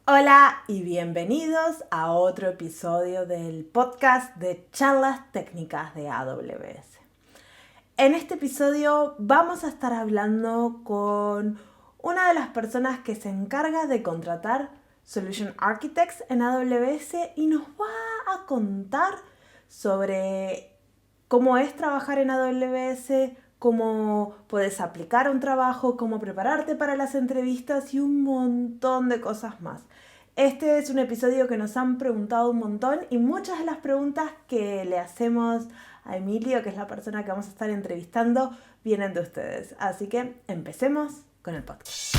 Hola y bienvenidos a otro episodio del podcast de charlas técnicas de AWS. En este episodio vamos a estar hablando con una de las personas que se encarga de contratar Solution Architects en AWS y nos va a contar sobre cómo es trabajar en AWS, cómo puedes aplicar un trabajo, cómo prepararte para las entrevistas y un montón de cosas más. Este es un episodio que nos han preguntado un montón y muchas de las preguntas que le hacemos a Emilio, que es la persona que vamos a estar entrevistando, vienen de ustedes. Así que empecemos con el podcast.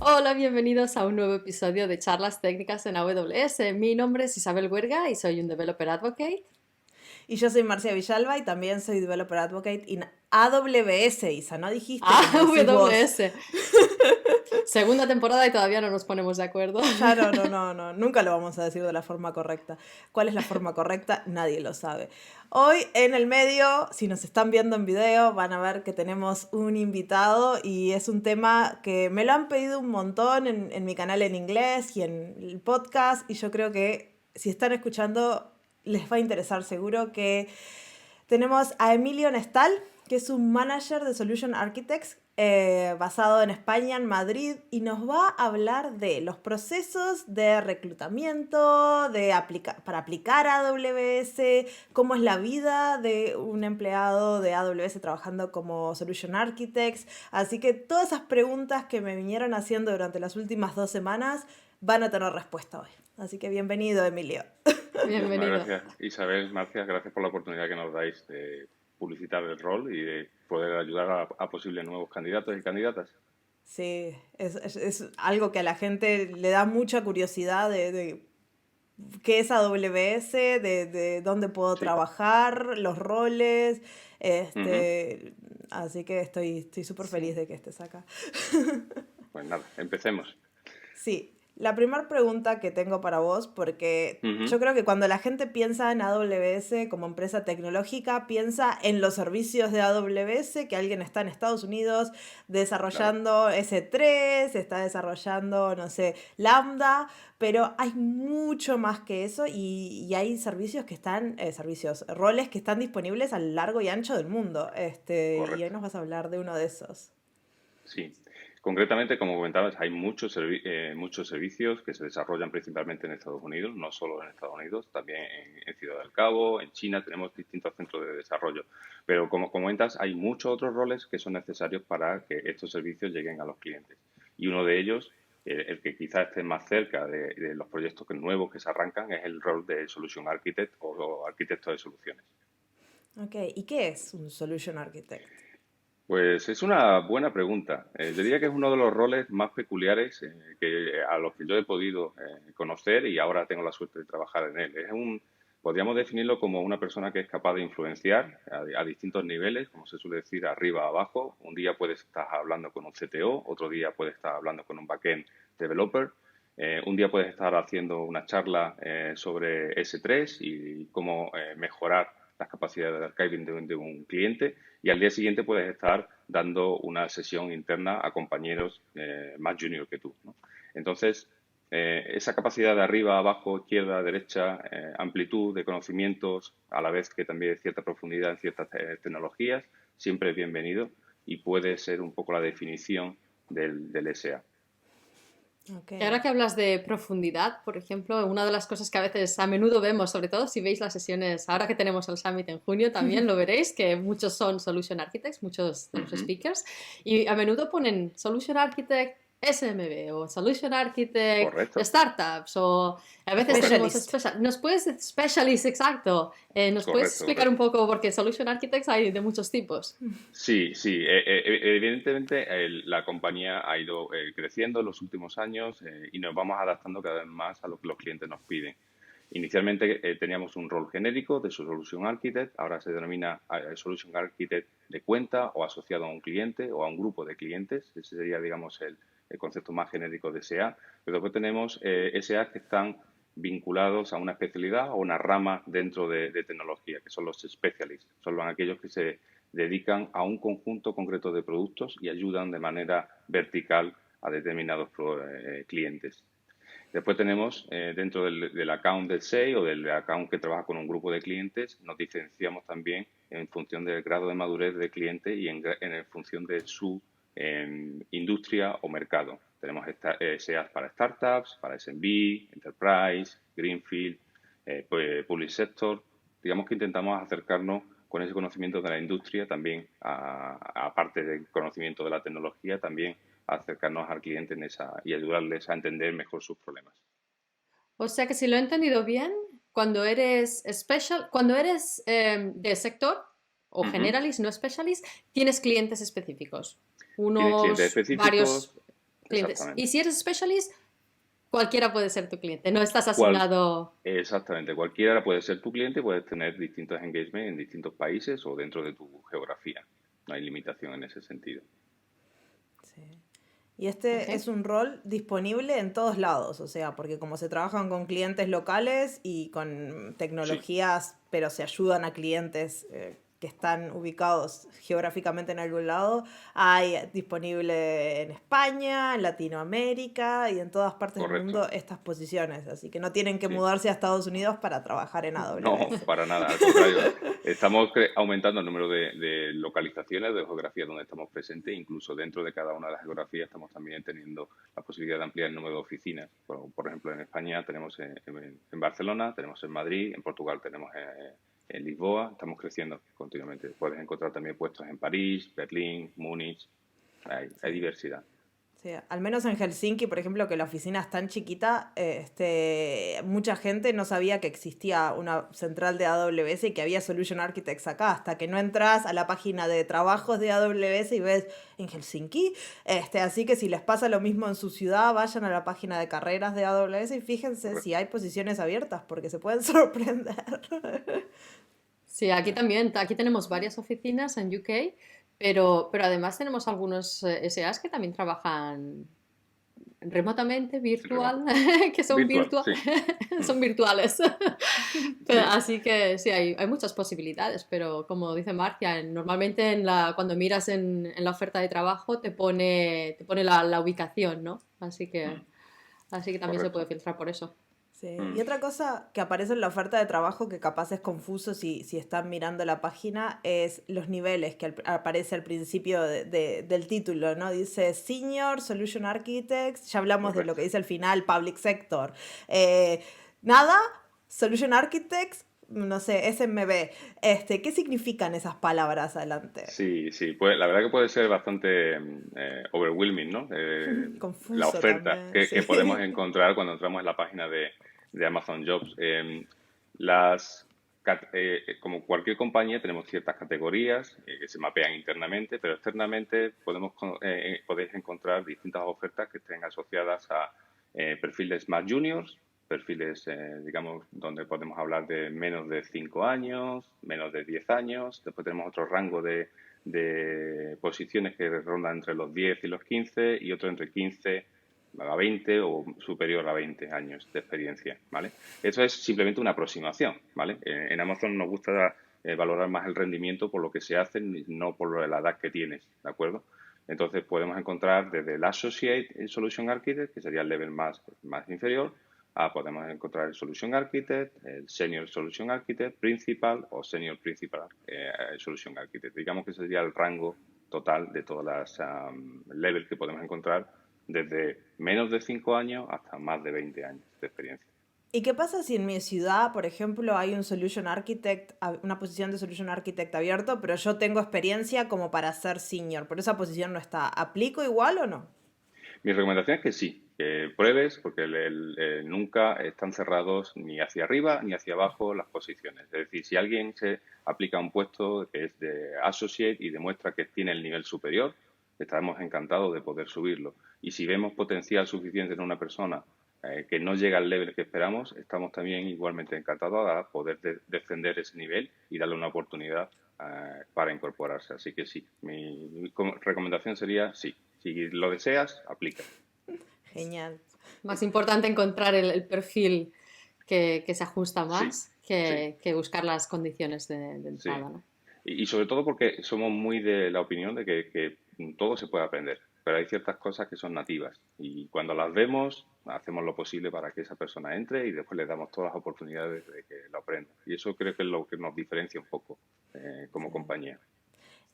Hola, bienvenidos a un nuevo episodio de Charlas Técnicas en AWS. Mi nombre es Isabel Huerga y soy un Developer Advocate. Y yo soy Marcia Villalba y también soy Developer Advocate en AWS, Isa, ¿no dijiste como decís vos? AWS. Segunda temporada y todavía no nos ponemos de acuerdo. Ya no, nunca lo vamos a decir de la forma correcta. ¿Cuál es la forma correcta? Nadie lo sabe. Hoy en el medio, si nos están viendo en video, van a ver que tenemos un invitado y es un tema que me lo han pedido un montón en mi canal en inglés y en el podcast y yo creo que si están escuchando les va a interesar seguro que tenemos a Emilio Nestal, que es un manager de Solution Architects basado en España, en Madrid, y nos va a hablar de los procesos de reclutamiento, para aplicar a AWS, cómo es la vida de un empleado de AWS trabajando como Solution Architects. Así que todas esas preguntas que me vinieron haciendo durante las últimas 2 semanas van a tener respuesta hoy. Así que bienvenido, Emilio. Muchísimas Bienvenido. gracias, Isabel, Marcia, gracias por la oportunidad que nos dais de publicitar el rol y de poder ayudar a posibles nuevos candidatos y candidatas. Sí, es algo que a la gente le da mucha curiosidad de qué es AWS, de dónde puedo Sí. trabajar, los roles. Ujú. Así que estoy súper feliz Sí. de que estés acá. Pues nada, empecemos. Sí, la primera pregunta que tengo para vos, porque Ujú. yo creo que cuando la gente piensa en AWS como empresa tecnológica, piensa en los servicios de AWS, que alguien está en Estados Unidos Claro. desarrollando S3, está desarrollando, no sé, Lambda, pero hay mucho más que eso y hay servicios que están, roles que están disponibles a lo largo y ancho del mundo. Y hoy Correcto. nos vas a hablar de uno de esos. Sí. Concretamente, como comentabas, hay muchos servicios que se desarrollan principalmente en Estados Unidos, no solo en Estados Unidos, también en Ciudad del Cabo, en China tenemos distintos centros de desarrollo. Pero como comentas, hay muchos otros roles que son necesarios para que estos servicios lleguen a los clientes. Y uno de ellos, el que quizás esté más cerca de los proyectos nuevos que se arrancan, es el rol de Solution Architect o arquitecto de soluciones. Ok, ¿y qué es un Solution Architect? Pues es una buena pregunta. Yo diría que es uno de los roles más peculiares a los que yo he podido conocer y ahora tengo la suerte de trabajar en él. Podríamos definirlo como una persona que es capaz de influenciar a distintos niveles, como se suele decir, arriba a abajo. Un día puedes estar hablando con un CTO, otro día puedes estar hablando con un backend developer, un día puedes estar haciendo una charla sobre S3 y cómo mejorar las capacidades de archiving de un cliente y al día siguiente puedes estar dando una sesión interna a compañeros más junior que tú, ¿no? Entonces, esa capacidad de arriba, abajo, izquierda, derecha, amplitud de conocimientos, a la vez que también cierta profundidad en ciertas tecnologías, siempre es bienvenido y puede ser un poco la definición del SA. Ok. Y ahora que hablas de profundidad, por ejemplo, una de las cosas que a veces a menudo vemos, sobre todo si veis las sesiones, ahora que tenemos el Summit en junio, también lo veréis, que muchos son Solution Architects, muchos de los Ujú. speakers, y a menudo ponen Solution Architect SMB o Solution Architect Correcto, Startups o a veces tenemos Specialist. ¿Nos puedes, specialist, exacto, ¿nos puedes correcto, explicar un correcto. poco? Porque Solution Architects hay de muchos tipos. Sí, sí. Evidentemente la compañía ha ido creciendo en los últimos años y nos vamos adaptando cada vez más a lo que los clientes nos piden. Inicialmente teníamos un rol genérico de Solution Architect, ahora se denomina Solution Architect de cuenta o asociado a un cliente o a un grupo de clientes. Ese sería, digamos, el concepto más genérico de SA. Pero después tenemos SA que están vinculados a una especialidad o una rama dentro de tecnología, que son los specialists. Son aquellos que se dedican a un conjunto concreto de productos y ayudan de manera vertical a determinados clientes. Después tenemos dentro del account del SEI o del account que trabaja con un grupo de clientes, nos diferenciamos también en función del grado de madurez del cliente y en función de su industria o mercado. Tenemos SEAs para startups, para SMB, Enterprise, Greenfield, Public Sector. Digamos que intentamos acercarnos con ese conocimiento de la industria también, aparte del conocimiento de la tecnología, también acercarnos al cliente y ayudarles a entender mejor sus problemas. O sea que si lo he entendido bien, cuando eres de sector o generalist, no specialist, tienes clientes específicos. Tienes clientes Varios específicos, clientes. exactamente. Y si eres specialist, cualquiera puede ser tu cliente. No estás asignado. Exactamente, cualquiera puede ser tu cliente, puedes tener distintos engagements en distintos países o dentro de tu geografía. No hay limitación en ese sentido. Sí. Y este Ok. es un rol disponible en todos lados, o sea, porque como se trabajan con clientes locales y con Sí, tecnologías, pero se ayudan a clientes que están ubicados geográficamente en algún lado, hay disponible en España, en Latinoamérica y en todas partes del correcto. mundo estas posiciones, así que no tienen que Sí. mudarse a Estados Unidos para trabajar en No, AWS. para nada, al contrario. Estamos aumentando el número de localizaciones, de geografías donde estamos presentes, incluso dentro de cada una de las geografías estamos también teniendo la posibilidad de ampliar el número de oficinas. Por ejemplo, en España tenemos en Barcelona, tenemos en Madrid, en Portugal tenemos en Lisboa, estamos creciendo continuamente. Puedes encontrar también puestos en París, Berlín, Múnich, hay Sí. diversidad. Sí, al menos en Helsinki, por ejemplo, que la oficina es tan chiquita, mucha gente no sabía que existía una central de AWS y que había Solution Architects acá, hasta que no entras a la página de trabajos de AWS y ves en Helsinki. Así que si les pasa lo mismo en su ciudad, vayan a la página de carreras de AWS y fíjense si Correcto. hay posiciones abiertas, porque se pueden sorprender. Sí, aquí también. Aquí tenemos varias oficinas en UK, pero además tenemos algunos SAs que también trabajan remotamente, virtual, que son Virtual, sí. Mm, son virtuales. sí. Así que sí, hay muchas posibilidades, pero como dice Marcia, normalmente cuando miras en la oferta de trabajo te pone la ubicación, ¿no? Mm, Así que también se puede correcto. filtrar por eso. Sí. Mm, Y otra cosa que aparece en la oferta de trabajo que capaz es confuso si están mirando la página es los niveles que aparece al principio del título, ¿no? Dice Senior Solution Architects, ya hablamos de lo que correcto. dice al final, Public Sector. Eh, nada, Solution Architects, no sé, SMB. ¿Qué significan esas palabras adelante? Sí, sí, pues la verdad que puede ser bastante overwhelming, ¿no? La Confuso oferta también, que sí. podemos encontrar cuando entramos en la página de Amazon Jobs. Las, como cualquier compañía, tenemos ciertas categorías que se mapean internamente, pero externamente podéis encontrar distintas ofertas que estén asociadas a perfiles más juniors, perfiles, digamos, donde podemos hablar de menos de 5 años, menos de 10 años. Después tenemos otro rango de posiciones que rondan entre los 10 y los 15 y otro entre 15 a 20 o superior a 20 años de experiencia, ¿vale? Eso es simplemente una aproximación, ¿vale? En Amazon nos gusta valorar más el rendimiento por lo que se hace, no por la edad que tienes, ¿de acuerdo? Entonces podemos encontrar desde el Associate Solution Architect, que sería el level más inferior, podemos encontrar el Solution Architect, el Senior Solution Architect, Principal o Senior Principal Solution Architect. Digamos que sería el rango total de todas las levels que podemos encontrar desde menos de 5 años hasta más de 20 años de experiencia. ¿Y qué pasa si en mi ciudad, por ejemplo, hay un Solution Architect, una posición de Solution Architect abierto, pero yo tengo experiencia como para ser senior, pero esa posición no está? ¿Aplico igual o no? Mi recomendación es que sí, que pruebes, porque nunca están cerrados ni hacia arriba ni hacia abajo las posiciones. Es decir, si alguien se aplica a un puesto que es de associate y demuestra que tiene el nivel superior, estaremos encantados de poder subirlo. Y si vemos potencial suficiente en una persona que no llega al level que esperamos, estamos también igualmente encantados a poder defender ese nivel y darle una oportunidad para incorporarse. Así que sí, mi recomendación sería sí. Si lo deseas, aplica. Genial. Más importante encontrar el perfil que se ajusta Sí, más sí, que buscar las condiciones de sí. entrada, ¿no? Y sobre todo porque somos muy de la opinión de que todo se puede aprender, pero hay ciertas cosas que son nativas y cuando las vemos hacemos lo posible para que esa persona entre y después le damos todas las oportunidades de que lo aprenda. Y eso creo que es lo que nos diferencia un poco como compañía.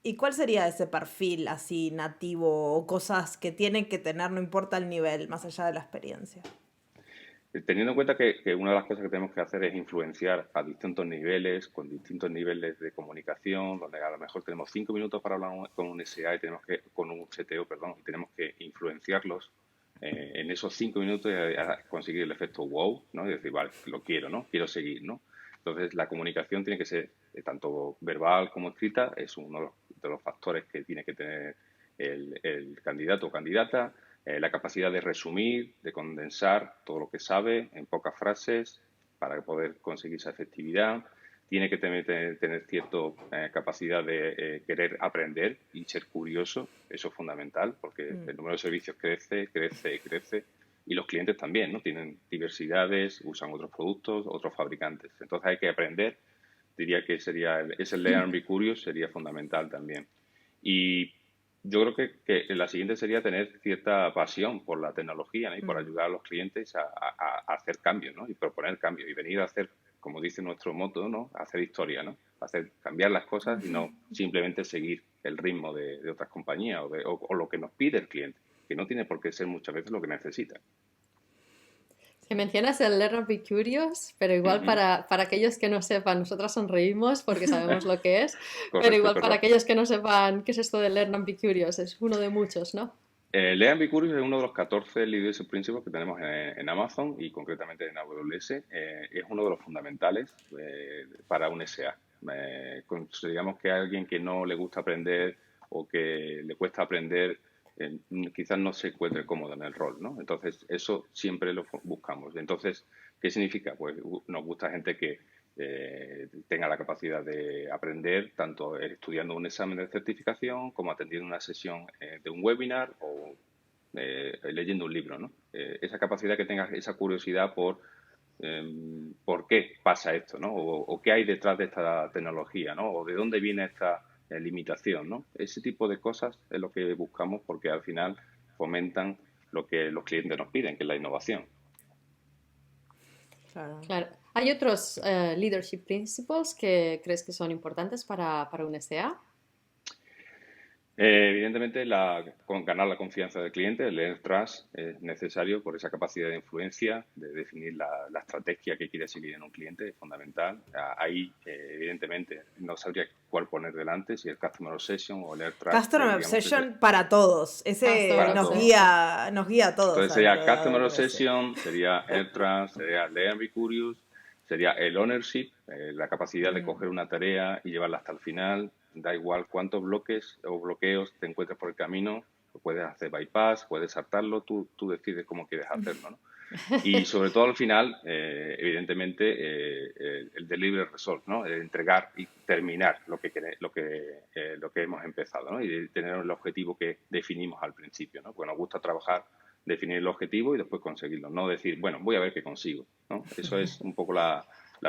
¿Y cuál sería ese perfil así nativo o cosas que tienen que tener, no importa el nivel, más allá de la experiencia? Teniendo en cuenta que una de las cosas que tenemos que hacer es influenciar a distintos niveles, con distintos niveles de comunicación, donde a lo mejor tenemos 5 minutos para hablar con un SA y tenemos que, con un CTO, perdón, y tenemos que influenciarlos en esos 5 minutos y a conseguir el efecto wow, ¿no? Y decir, vale, lo quiero, ¿no? Quiero seguir, ¿no? Entonces, la comunicación tiene que ser tanto verbal como escrita, es uno de los factores que tiene que tener el candidato o candidata, la capacidad de resumir, de condensar todo lo que sabe en pocas frases para poder conseguir esa efectividad. Tiene que tener cierta capacidad de querer aprender y ser curioso. Eso es fundamental porque Mm. el número de servicios crece, crece y crece. Y los clientes también, ¿no? Tienen diversidades, usan otros productos, otros fabricantes. Entonces hay que aprender. Diría que sería ese learn and be curious sería fundamental también. Y yo creo que la siguiente sería tener cierta pasión por la tecnología, ¿no? Y por Mm. ayudar a los clientes a hacer cambios, ¿no? Y proponer cambios y venir a hacer, como dice nuestro moto, ¿no? A hacer historia, ¿no? Hacer cambiar las cosas y no simplemente seguir el ritmo de otras compañías o lo que nos pide el cliente, que no tiene por qué ser muchas veces lo que necesita. Que mencionas el Learn and Be Curious, pero igual Ujú. para aquellos que no sepan, nosotras sonreímos porque sabemos lo que es, pero Correcto, igual para pero aquellos que no sepan qué es esto de Learn and Be Curious, es uno de muchos, ¿no? Lean Be Curious es uno de los 14 leadership principles que tenemos en Amazon y concretamente en AWS. Es uno de los fundamentales para un SA. Consideramos que a alguien que no le gusta aprender o que le cuesta aprender, eh, quizás no se encuentre cómodo en el rol, ¿no? Entonces, eso siempre lo buscamos. Entonces, ¿qué significa? Pues nos gusta gente que tenga la capacidad de aprender, tanto estudiando un examen de certificación como atendiendo una sesión de un webinar o leyendo un libro, ¿no? Esa capacidad que tenga, esa curiosidad por qué pasa esto, ¿no? O qué hay detrás de esta tecnología, ¿no? O de dónde viene esta limitación, ¿no? Ese tipo de cosas es lo que buscamos porque al final fomentan lo que los clientes nos piden, que es la innovación. Claro. Claro. ¿Hay otros leadership principles que crees que son importantes para un SA? Evidentemente, ganar la confianza del cliente, el earn trust, es necesario por esa capacidad de influencia, de definir la estrategia que quiere seguir en un cliente, es fundamental. Ahí, evidentemente, no sabría cuál poner delante, si el Customer Obsession o el earn trust, Customer digamos, Obsession para todos. Ese Customer para nos todos. Obsession. guía, nos guía a todos Entonces sería adentro de Customer AWS. Obsession, sería earn trust, sería Learn and Be Curious, sería el ownership, la capacidad de Mm. coger una tarea y llevarla hasta el final. Da igual cuántos bloques o bloqueos te encuentres por el camino, puedes hacer bypass, puedes saltarlo, tú decides cómo quieres hacerlo, ¿no? Y sobre todo al final, evidentemente, el delivery result, ¿no? El entregar y terminar lo que hemos empezado, ¿no? Y tener el objetivo que definimos al principio, ¿no? Porque nos gusta trabajar, definir el objetivo y después conseguirlo, no decir, bueno, voy a ver qué consigo, ¿no? Eso es un poco la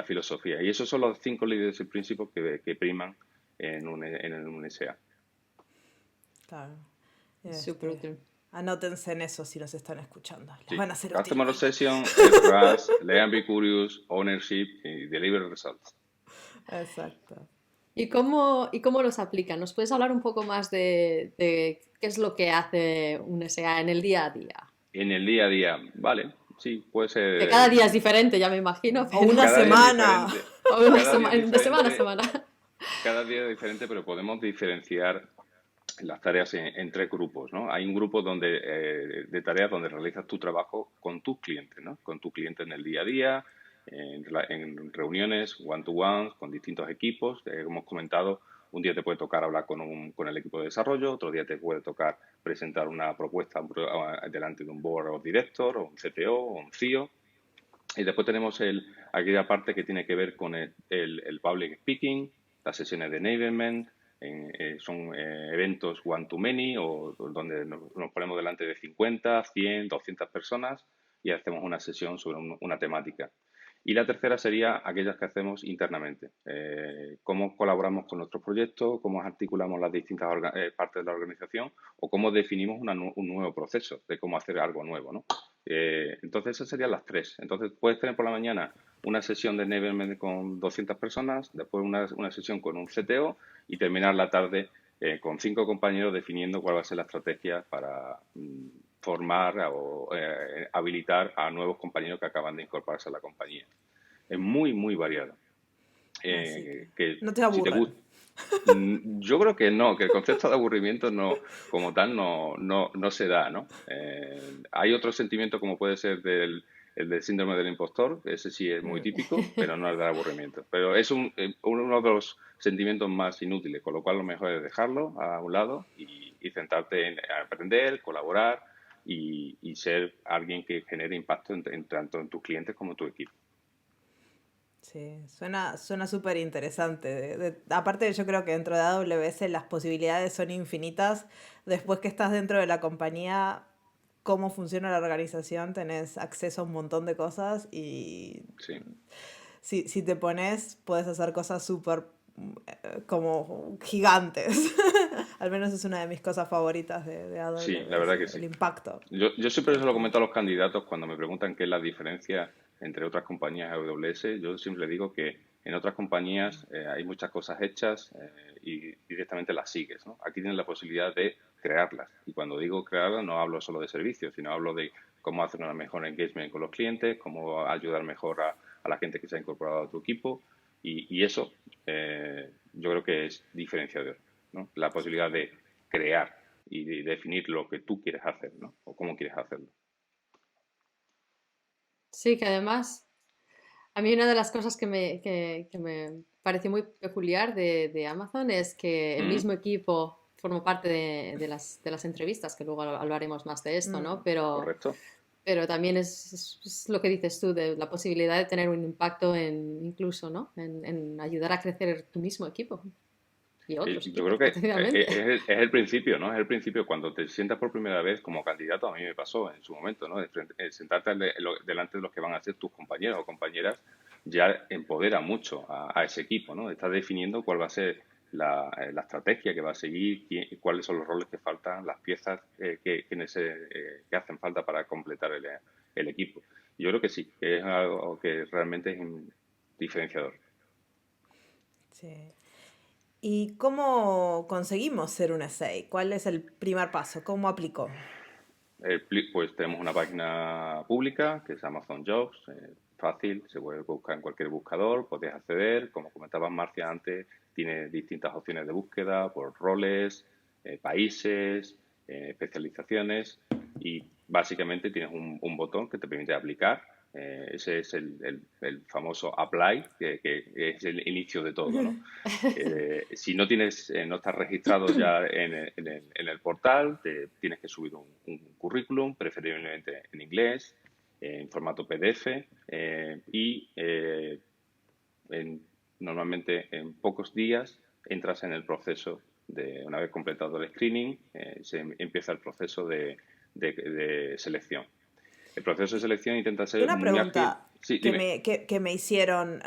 filosofía. Y esos son los 5 leadership principios que priman en un SA. Claro. Súper Este, útil. anótense en eso si nos están escuchando. Les Sí. van a ser útiles. Customer Obsession, Air Trust, Learn Be Curious, Ownership y Deliver Results. Exacto. Y cómo los aplican? ¿Nos puedes hablar un poco más de qué es lo que hace un SA en el día a día? En el día a día, vale, sí, puede Que ser. cada día es diferente, ya me imagino, O una pero Cada día es semana. diferente. o una Cada día es de semana a diferente. semana. Cada día es diferente, pero podemos diferenciar las tareas en 3 grupos, ¿no? Hay un grupo de tareas donde realizas tu trabajo con tus clientes, ¿no? Con tu cliente en el día a día, en reuniones one-to-one, con distintos equipos. Hemos comentado, un día te puede tocar hablar con el equipo de desarrollo, otro día te puede tocar presentar una propuesta delante de un board of director, o un CTO, o un CEO. Y después tenemos aquella parte que tiene que ver con el public speaking, las sesiones de enablement, son eventos one to many o donde nos ponemos delante de 50, 100, 200 personas y hacemos una sesión sobre una temática. Y la tercera sería aquellas que hacemos internamente. Cómo colaboramos con nuestros proyectos, cómo articulamos las distintas partes de la organización o cómo definimos un nuevo proceso de cómo hacer algo nuevo, ¿no? Entonces, esas serían las tres. Entonces, puedes tener por la mañana una sesión de enablement con 200 personas, después una sesión con un CTO y terminar la tarde con 5 compañeros definiendo cuál va a ser la estrategia para formar o habilitar a nuevos compañeros que acaban de incorporarse a la compañía. Es muy, muy variado. Así que Que no te si te aburren. gusta, yo creo que no, que el concepto de aburrimiento no, como tal no se da, ¿no? Hay otro sentimiento como puede ser el del síndrome del impostor, ese sí es muy típico, pero no es del aburrimiento. Pero es uno de los sentimientos más inútiles, con lo cual lo mejor es dejarlo a un lado y centrarte en aprender, colaborar y ser alguien que genere impacto tanto en tus clientes como en tu equipo. Sí, suena súper interesante. Aparte, yo creo que dentro de AWS las posibilidades son infinitas. Después que estás dentro de la compañía, cómo funciona la organización, tenés acceso a un montón de cosas y Sí. si te pones, puedes hacer cosas súper como gigantes. Al menos es una de mis cosas favoritas de Sí, la verdad AWS, que el sí. impacto Yo siempre que se lo tiene. comento a los candidatos cuando me preguntan qué es la diferencia entre otras compañías AWS. Yo siempre digo que en otras compañías hay muchas cosas hechas y directamente las sigues, ¿no? Aquí tienes la posibilidad de crearlas. Y cuando digo crearlas no hablo solo de servicios, sino hablo de cómo hacer una mejor engagement con los clientes, cómo ayudar mejor a la gente que se ha incorporado a tu equipo. Y eso yo creo que es diferenciador, ¿no? La posibilidad de crear y de definir lo que tú quieres hacer, ¿no? O cómo quieres hacerlo. Sí, que además, a mí una de las cosas que me pareció muy peculiar de Amazon es que el Mm, mismo equipo formó parte de las entrevistas, que luego hablaremos más de esto, ¿no? Mm, correcto. Pero también es lo que dices tú, de la posibilidad de tener un impacto en incluso, ¿no? En ayudar a crecer tu mismo equipo y otros Yo creo equipos, que potencialmente. es el principio, ¿no? Es el principio cuando te sientas por primera vez como candidato, a mí me pasó en su momento, ¿no? Sentarte delante de los que van a ser tus compañeros o compañeras ya empodera mucho a ese equipo, ¿no? Estás definiendo cuál va a ser la estrategia que va a seguir, cuáles son los roles que faltan, las piezas que hacen falta para completar el equipo. Yo creo que sí, que es algo que realmente es un diferenciador. sí. ¿Y cómo conseguimos ser un SEI? ¿Cuál es el primer paso? ¿Cómo aplicó? Pues tenemos una página pública que es Amazon Jobs, fácil, se puede buscar en cualquier buscador, podéis acceder, como comentabas Marcia antes, tiene distintas opciones de búsqueda por roles, países, especializaciones y básicamente tienes un botón que te permite aplicar. Ese es el famoso apply, que es el inicio de todo, ¿no? Si no tienes, no estás registrado ya en el portal, tienes que subir un currículum, preferiblemente en inglés, en formato PDF y en- normalmente en pocos días entras en el proceso de, una vez completado el screening, empieza el proceso de selección. El proceso de selección intenta ser Una muy ágil. pregunta Sí, que dime. que me hicieron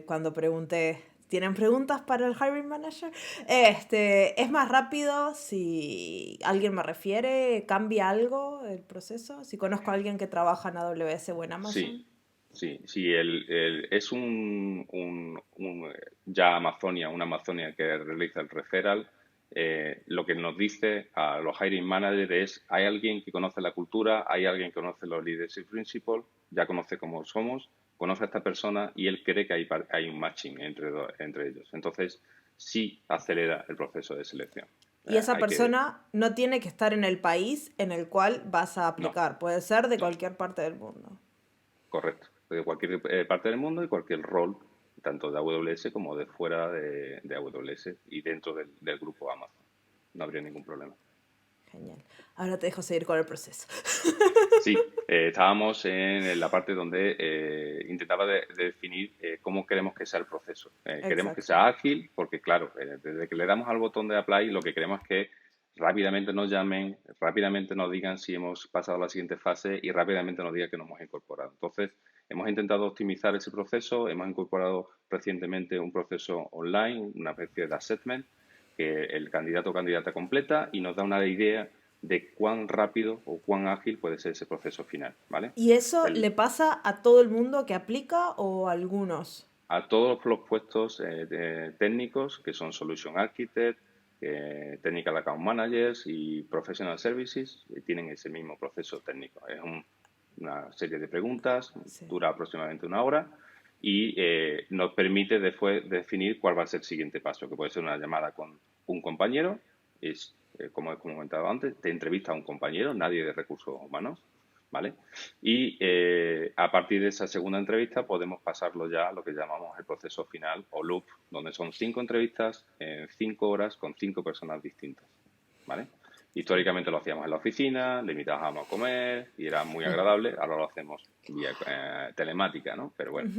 cuando pregunté, ¿tienen preguntas para el hiring manager? ¿Es más rápido si alguien me refiere? ¿Cambia algo el proceso? Si conozco a alguien que trabaja en AWS o en Sí, Amazon. sí, es ya Amazonia, una Amazonia que realiza el referral. Lo que nos dice a los hiring managers es, hay alguien que conoce la cultura, hay alguien que conoce los leadership principles, ya conoce cómo somos, conoce a esta persona y él cree que hay un matching entre ellos. Entonces, sí acelera el proceso de selección. Y esa Hay que, persona no tiene que estar en el país en el cual vas a no, aplicar. Puede ser de no. cualquier parte del mundo. Correcto, de cualquier parte del mundo y cualquier rol, tanto de AWS como de fuera de AWS y dentro del grupo Amazon. No habría ningún problema. Genial. Ahora te dejo seguir con el proceso. Sí, estábamos en la parte donde intentaba de definir cómo queremos que sea el proceso. Queremos que Exacto. sea ágil porque, claro, desde que le damos al botón de apply, lo que queremos es que rápidamente nos llamen, rápidamente nos digan si hemos pasado a la siguiente fase y rápidamente nos digan que nos hemos incorporado. Entonces, hemos intentado optimizar ese proceso, hemos incorporado recientemente un proceso online, una especie de assessment, que el candidato o candidata completa y nos da una idea de cuán rápido o cuán ágil puede ser ese proceso final, ¿vale? ¿Y eso El- le pasa a todo el mundo que aplica o a algunos? a todos los puestos técnicos que son Solution Architect, Technical Account Managers y Professional Services, tienen ese mismo proceso técnico. Es una serie de preguntas, Sí. dura aproximadamente una hora y nos permite después definir cuál va a ser el siguiente paso, que puede ser una llamada con un compañero, es como he comentado antes, te entrevista a un compañero, nadie de recursos humanos, ¿vale? Y a partir de esa segunda entrevista podemos pasarlo ya a lo que llamamos el proceso final o loop, donde son 5 entrevistas en 5 horas con 5 personas distintas, ¿vale? Históricamente lo hacíamos en la oficina, le invitábamos a comer y era muy agradable, ahora lo hacemos vía telemática, ¿no? Pero bueno.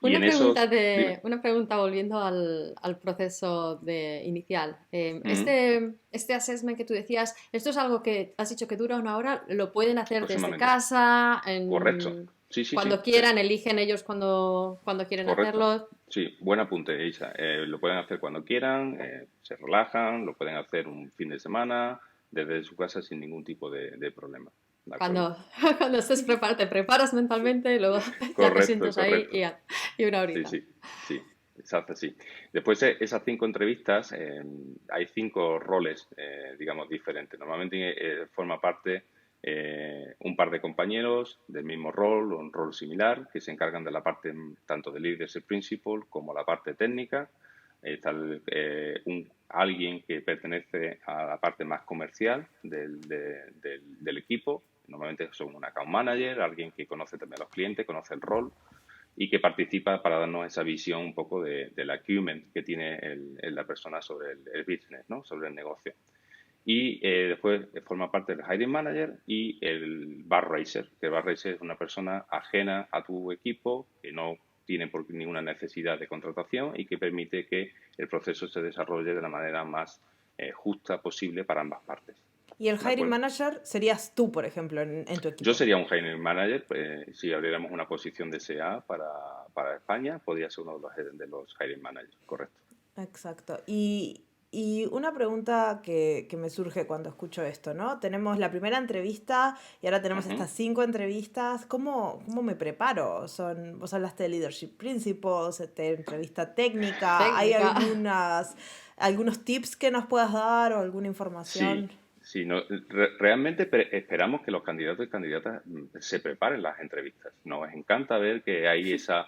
Y en esos, dime. Una pregunta volviendo al proceso inicial. Ujú. Este assessment que tú decías, ¿esto es algo que has dicho que dura una hora? ¿Lo pueden hacer desde Aproximadamente. casa? Correcto. Sí, sí, sí. Cuando quieran, eligen ellos cuando quieren Correcto. hacerlo. Sí, buen apunte, Isa. Lo pueden hacer cuando quieran, se relajan, lo pueden hacer un fin de semana, desde su casa sin ningún tipo de problema. ¿De acuerdo? Cuando, cuando te preparas mentalmente y luego ya te Correcto, sientas ahí correcto. y una Sí, horita. sí, sí, exacto, sí. Después de esas 5 entrevistas, hay 5 roles, digamos, diferentes. Normalmente forma parte un par de compañeros del mismo rol o un rol similar que se encargan de la parte tanto de Leadership Principal como la parte técnica. Está alguien que pertenece a la parte más comercial del equipo. Normalmente son un account manager, alguien que conoce también a los clientes, conoce el rol y que participa para darnos esa visión un poco del acumen que tiene la persona sobre el business, ¿no? Sobre el negocio. Y después forma parte del hiring manager y el bar racer, que el bar racer es una persona ajena a tu equipo, que no tiene ninguna necesidad de contratación y que permite que el proceso se desarrolle de la manera más justa posible para ambas partes. Y el ¿De hiring acuerdo? manager serías tú, por ejemplo, en tu Yo equipo. sería un hiring manager, si abriéramos una posición de SEA para España, podría ser uno de los hiring managers, correcto. Exacto. Y una pregunta que me surge cuando escucho esto, ¿no? Tenemos la primera entrevista y ahora tenemos Ujú. estas 5 entrevistas. ¿Cómo me preparo? Vos hablaste de Leadership Principles, de entrevista técnica. ¿Hay Técnica. algunos tips que nos puedas dar o alguna Sí, información? sí, no, realmente esperamos que los candidatos y candidatas se preparen las entrevistas. Nos encanta ver que hay esas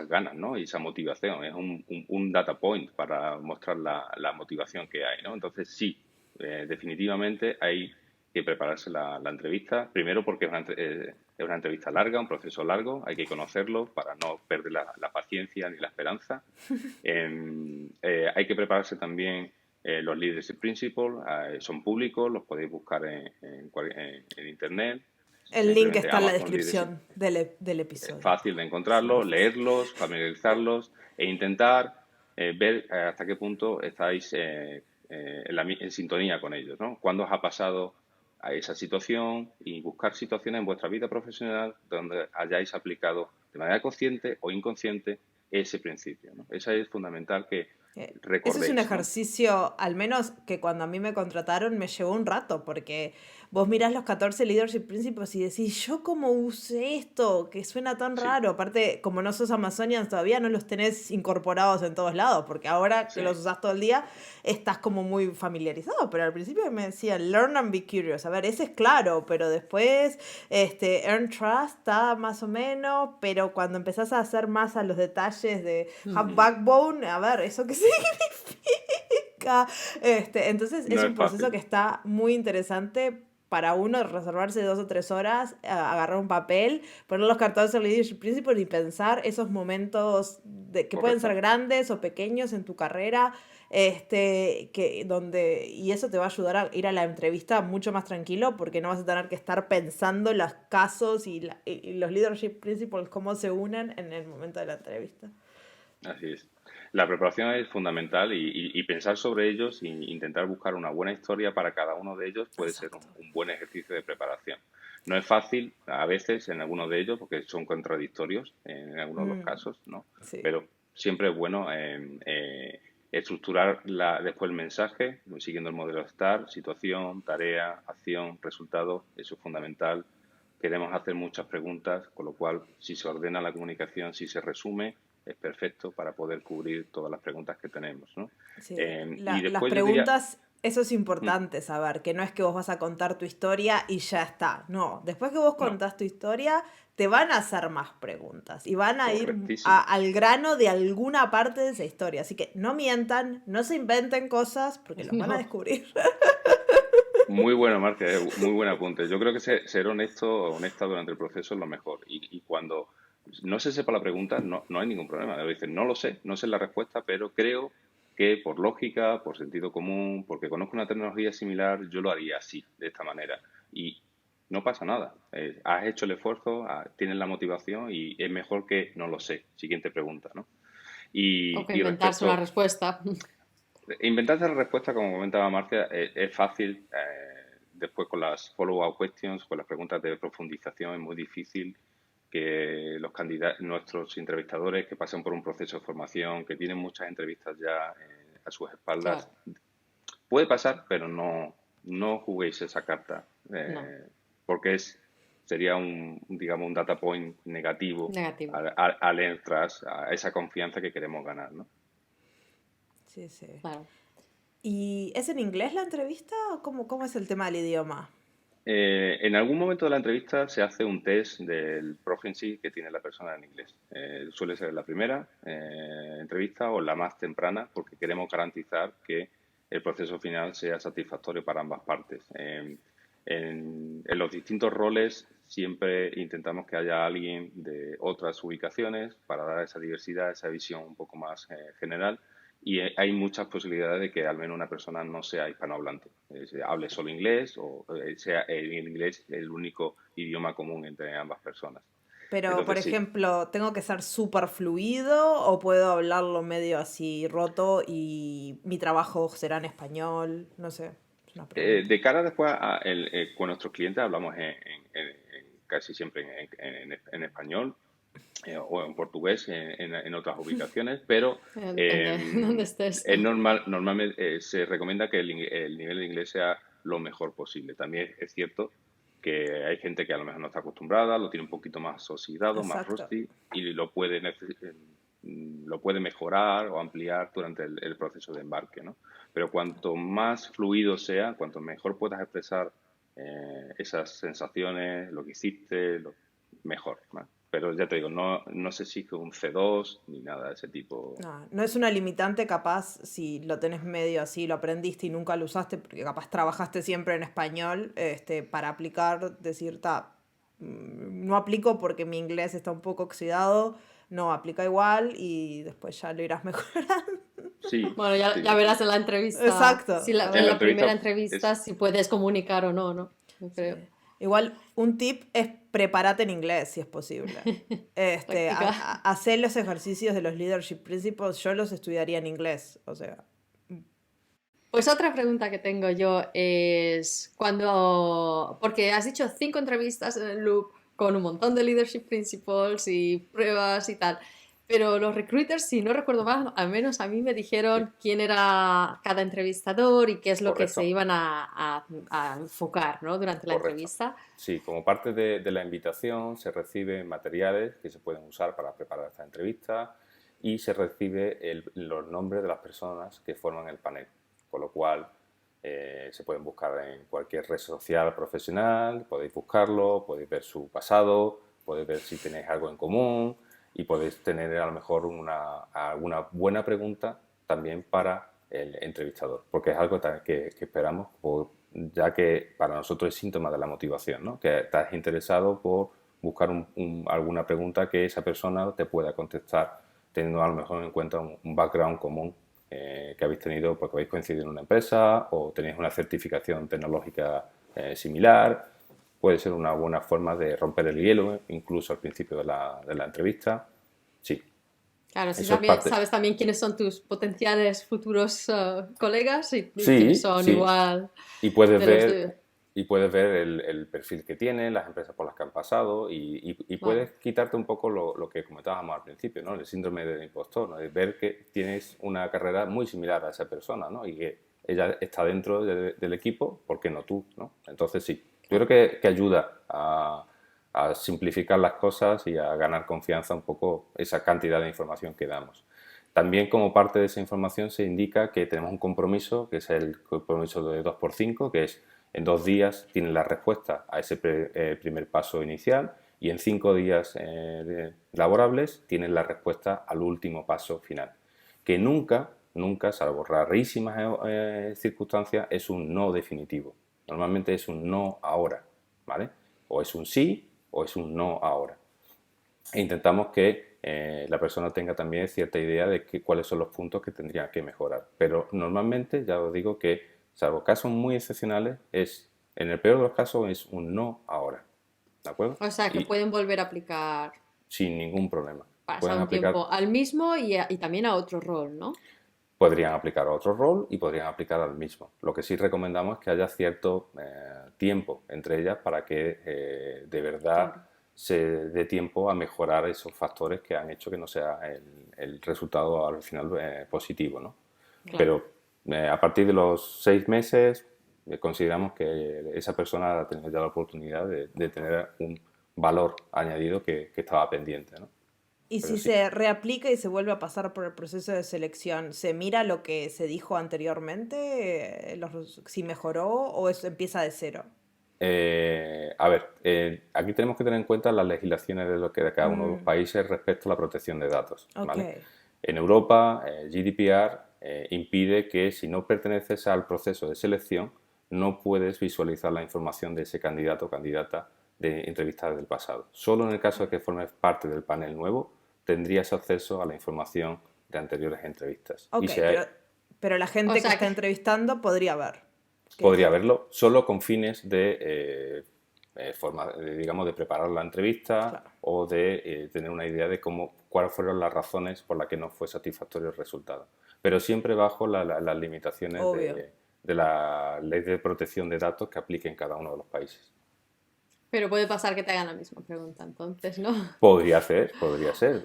ganas, ¿no? Y esa motivación. Es un data point para mostrar la motivación que hay, ¿no? Entonces, sí, definitivamente hay que prepararse la entrevista. Primero porque es una entrevista larga, un proceso largo, hay que conocerlo para no perder la paciencia ni la esperanza. Hay que prepararse también los Leadership Principles, son públicos, los podéis buscar en Internet. El link Simplemente está en la Amazon Leadership. descripción del Es episodio. fácil de encontrarlos, leerlos, familiarizarlos e intentar ver hasta qué punto estáis en sintonía con ellos, ¿no? ¿Cuándo os ha pasado a esa situación? Y buscar situaciones en vuestra vida profesional donde hayáis aplicado de manera consciente o inconsciente ese principio, ¿no? Eso es fundamental que Ese es un recordéis, ¿no? ejercicio, al menos que cuando a mí me contrataron me llevó un rato, porque vos mirás los 14 leadership principles y decís, yo cómo usé esto, que suena tan Sí, raro. Aparte, como no sos Amazonian, todavía no los tenés incorporados en todos lados, porque ahora que sí. los usás todo el día, estás como muy familiarizado. Pero al principio me decían, learn and be curious. A ver, ese es claro, pero después, earn trust está más o menos, pero cuando empezás a hacer más a los detalles de have Mm. backbone, a ver, ¿eso qué significa? Entonces es No un es proceso fácil. que está muy interesante para uno reservarse 2 o 3 horas, agarrar un papel, poner los cartones en Leadership Principles y pensar esos momentos que pueden ser Correcto. grandes o pequeños en tu carrera, y eso te va a ayudar a ir a la entrevista mucho más tranquilo porque no vas a tener que estar pensando los casos y los Leadership Principles, cómo se unen en el momento de la entrevista. Así es. La preparación es fundamental y pensar sobre ellos e intentar buscar una buena historia para cada uno de ellos puede ser Exacto. un buen ejercicio de preparación. No es fácil a veces en algunos de ellos porque son contradictorios en algunos de los Mm, casos, ¿no? sí. Pero siempre es bueno estructurar después el mensaje siguiendo el modelo STAR, situación, tarea, acción, resultado. Eso es fundamental. Queremos hacer muchas preguntas, con lo cual, si se ordena la comunicación, si se resume, es perfecto para poder cubrir todas las preguntas que tenemos, ¿no? Sí, Y las después yo diría, preguntas, eso es mm, importante saber, que no es que vos vas a contar tu historia y ya está. No, después que vos no, contás tu historia, te van a hacer más preguntas y van a ir correctísimo. al grano de alguna parte de esa historia. Así que no mientan, no se inventen cosas porque los van a No. descubrir. Muy bueno, Marcia, muy buen apunte. Yo creo que ser honesto o honesta durante el proceso es lo mejor. Y cuando no se sepa la pregunta, no hay ningún problema. Dicen, no lo sé, no sé la respuesta, pero creo que por lógica, por sentido común, porque conozco una tecnología similar, yo lo haría así, de esta manera. Y no pasa nada. Has hecho el esfuerzo, tienes la motivación y es mejor que no lo sé. Siguiente pregunta, ¿no? O que Y inventarse una respecto respuesta. Inventarse la respuesta, como comentaba Marcia, es fácil. Después con las follow-up questions, con las preguntas de profundización, es muy difícil que los candidatos, nuestros entrevistadores que pasen por un proceso de formación, que tienen muchas entrevistas ya a sus espaldas, Claro, puede pasar, pero no juguéis esa carta, no, porque sería digamos, un data point negativo negativo. al entrar a esa confianza que queremos ganar, ¿no? Sí, sí. Claro. ¿Y es en inglés la entrevista o cómo es el tema del idioma? En algún momento de la entrevista se hace un test del proficiency que tiene la persona en inglés. Suele ser la primera entrevista o la más temprana porque queremos garantizar que el proceso final sea satisfactorio para ambas partes. En los distintos roles siempre intentamos que haya alguien de otras ubicaciones para dar esa diversidad, esa visión un poco más general y hay muchas posibilidades de que al menos una persona no sea hispanohablante, hable solo inglés o sea el inglés el único idioma común entre ambas personas. Pero, por Entonces sí, ejemplo, ¿tengo que ser súper fluido o puedo hablarlo medio así roto y mi trabajo será en español? No sé, es una pregunta. de cara después con nuestros clientes hablamos casi siempre en español o en portugués en otras ubicaciones, pero Depende de dónde estés. es normalmente se recomienda que el nivel de inglés sea lo mejor posible. También es cierto que hay gente que a lo mejor no está acostumbrada, lo tiene un poquito más oxidado, más Exacto. rusty y lo puede mejorar o ampliar durante el proceso de embarque, ¿no? Pero cuanto más fluido sea, cuanto mejor puedas expresar esas sensaciones, lo que hiciste, mejor, ¿no? Pero ya te digo, no se exige un C2 ni nada de ese tipo. No, no es una limitante capaz si lo tenés medio así, lo aprendiste y nunca lo usaste, porque capaz trabajaste siempre en español, para aplicar, decir, no aplico porque mi inglés está un poco oxidado, no, aplica igual y después ya lo irás mejorando. Sí, Bueno, ya sí. verás en la entrevista, si Exacto. en En la la primera entrevista es entrevista, si puedes comunicar o no, ¿no? Yo creo. Sí. Igual, un tip es prepárate en inglés, si es posible. Práctica. Hacer los ejercicios de los leadership principles, yo los estudiaría en inglés, o sea. Pues otra pregunta que tengo yo es cuando, porque has dicho 5 entrevistas en el loop con un montón de leadership principles y pruebas y tal, pero los recruiters, si no recuerdo mal, al menos a mí me sí, dijeron quién era cada entrevistador y qué es lo que se correcto, iban a enfocar, ¿no? Durante la correcto. entrevista. Sí, como parte de la invitación se reciben materiales que se pueden usar para preparar esta entrevista y se recibe los nombres de las personas que forman el panel, con lo cual se pueden buscar en cualquier red social profesional, podéis buscarlo, podéis ver su pasado, podéis ver si tenéis algo en común y podéis tener a lo mejor alguna buena pregunta también para el entrevistador, porque es algo que esperamos, ya que para nosotros es síntoma de la motivación, ¿no? Que estás interesado por buscar alguna pregunta que esa persona te pueda contestar teniendo a lo mejor en cuenta un background común que habéis tenido porque habéis coincidido en una empresa o tenéis una certificación tecnológica similar. Puede ser una buena forma de romper el hielo, incluso al principio de la entrevista. Sí, Claro, si Eso es parte. sabes también quiénes son tus potenciales futuros colegas y quiénes Sí, son sí. igual Y puedes de los ver, tuyos. y puedes ver el perfil que tienen, las empresas por las que han pasado y Claro. puedes quitarte un poco lo que comentábamos al principio, ¿no? El síndrome del impostor, ¿no? De ver que tienes una carrera muy similar a esa persona, ¿no? Y que ella está dentro del equipo, ¿por qué no tú, ¿no? Entonces sí, yo creo Claro. que ayuda a simplificar las cosas y a ganar confianza un poco esa cantidad de información que damos. También como parte de esa información se indica que tenemos un compromiso, que es el compromiso de 2x5, que es en 2 días tienen la respuesta a ese primer paso inicial y en 5 días laborables tienen la respuesta al último paso final. Que nunca, nunca, salvo rarísimas circunstancias, es un no definitivo. Normalmente es un no ahora, ¿vale? O es un sí o es un no ahora. E intentamos que la persona tenga también cierta idea de cuáles son los puntos que tendría que mejorar. Pero normalmente, ya os digo que, salvo casos muy excepcionales, en el peor de los casos es un no ahora. ¿De acuerdo? O sea, que Y pueden volver a aplicar, sin ningún problema. pasar Pueden un aplicar, tiempo al mismo y también a otro rol, ¿no? podrían aplicar a otro rol y podrían aplicar al mismo. Lo que sí recomendamos es que haya cierto tiempo entre ellas para que de verdad Claro, se dé tiempo a mejorar esos factores que han hecho que no sea el resultado al final positivo, ¿no? claro. Pero a partir de los 6 meses consideramos que esa persona ha tenido ya la oportunidad de tener un valor añadido que estaba pendiente, ¿no? Y Pero si sí. se reaplica y se vuelve a pasar por el proceso de selección, ¿se mira lo que se dijo anteriormente? Si mejoró o eso empieza de cero? A ver, aquí tenemos que tener en cuenta las legislaciones de cada uno de los Mm, países respecto a la protección de datos, ok, ¿vale? En Europa, GDPR impide que si no perteneces al proceso de selección, no puedes visualizar la información de ese candidato o candidata de entrevistas del pasado. Solo en el caso de que formes parte del panel nuevo, tendrías acceso a la información de anteriores entrevistas. Y ok, si pero la O gente que sea está que, entrevistando podría ver. podría verlo solo con fines de digamos, de preparar la entrevista Claro, o de tener una idea de cuáles fueron las razones por las que no fue satisfactorio el resultado. Pero siempre bajo las limitaciones obvio. de la ley de protección de datos que aplique en cada uno de los países. pero puede pasar que te hagan la misma pregunta, entonces, ¿no? Podría ser.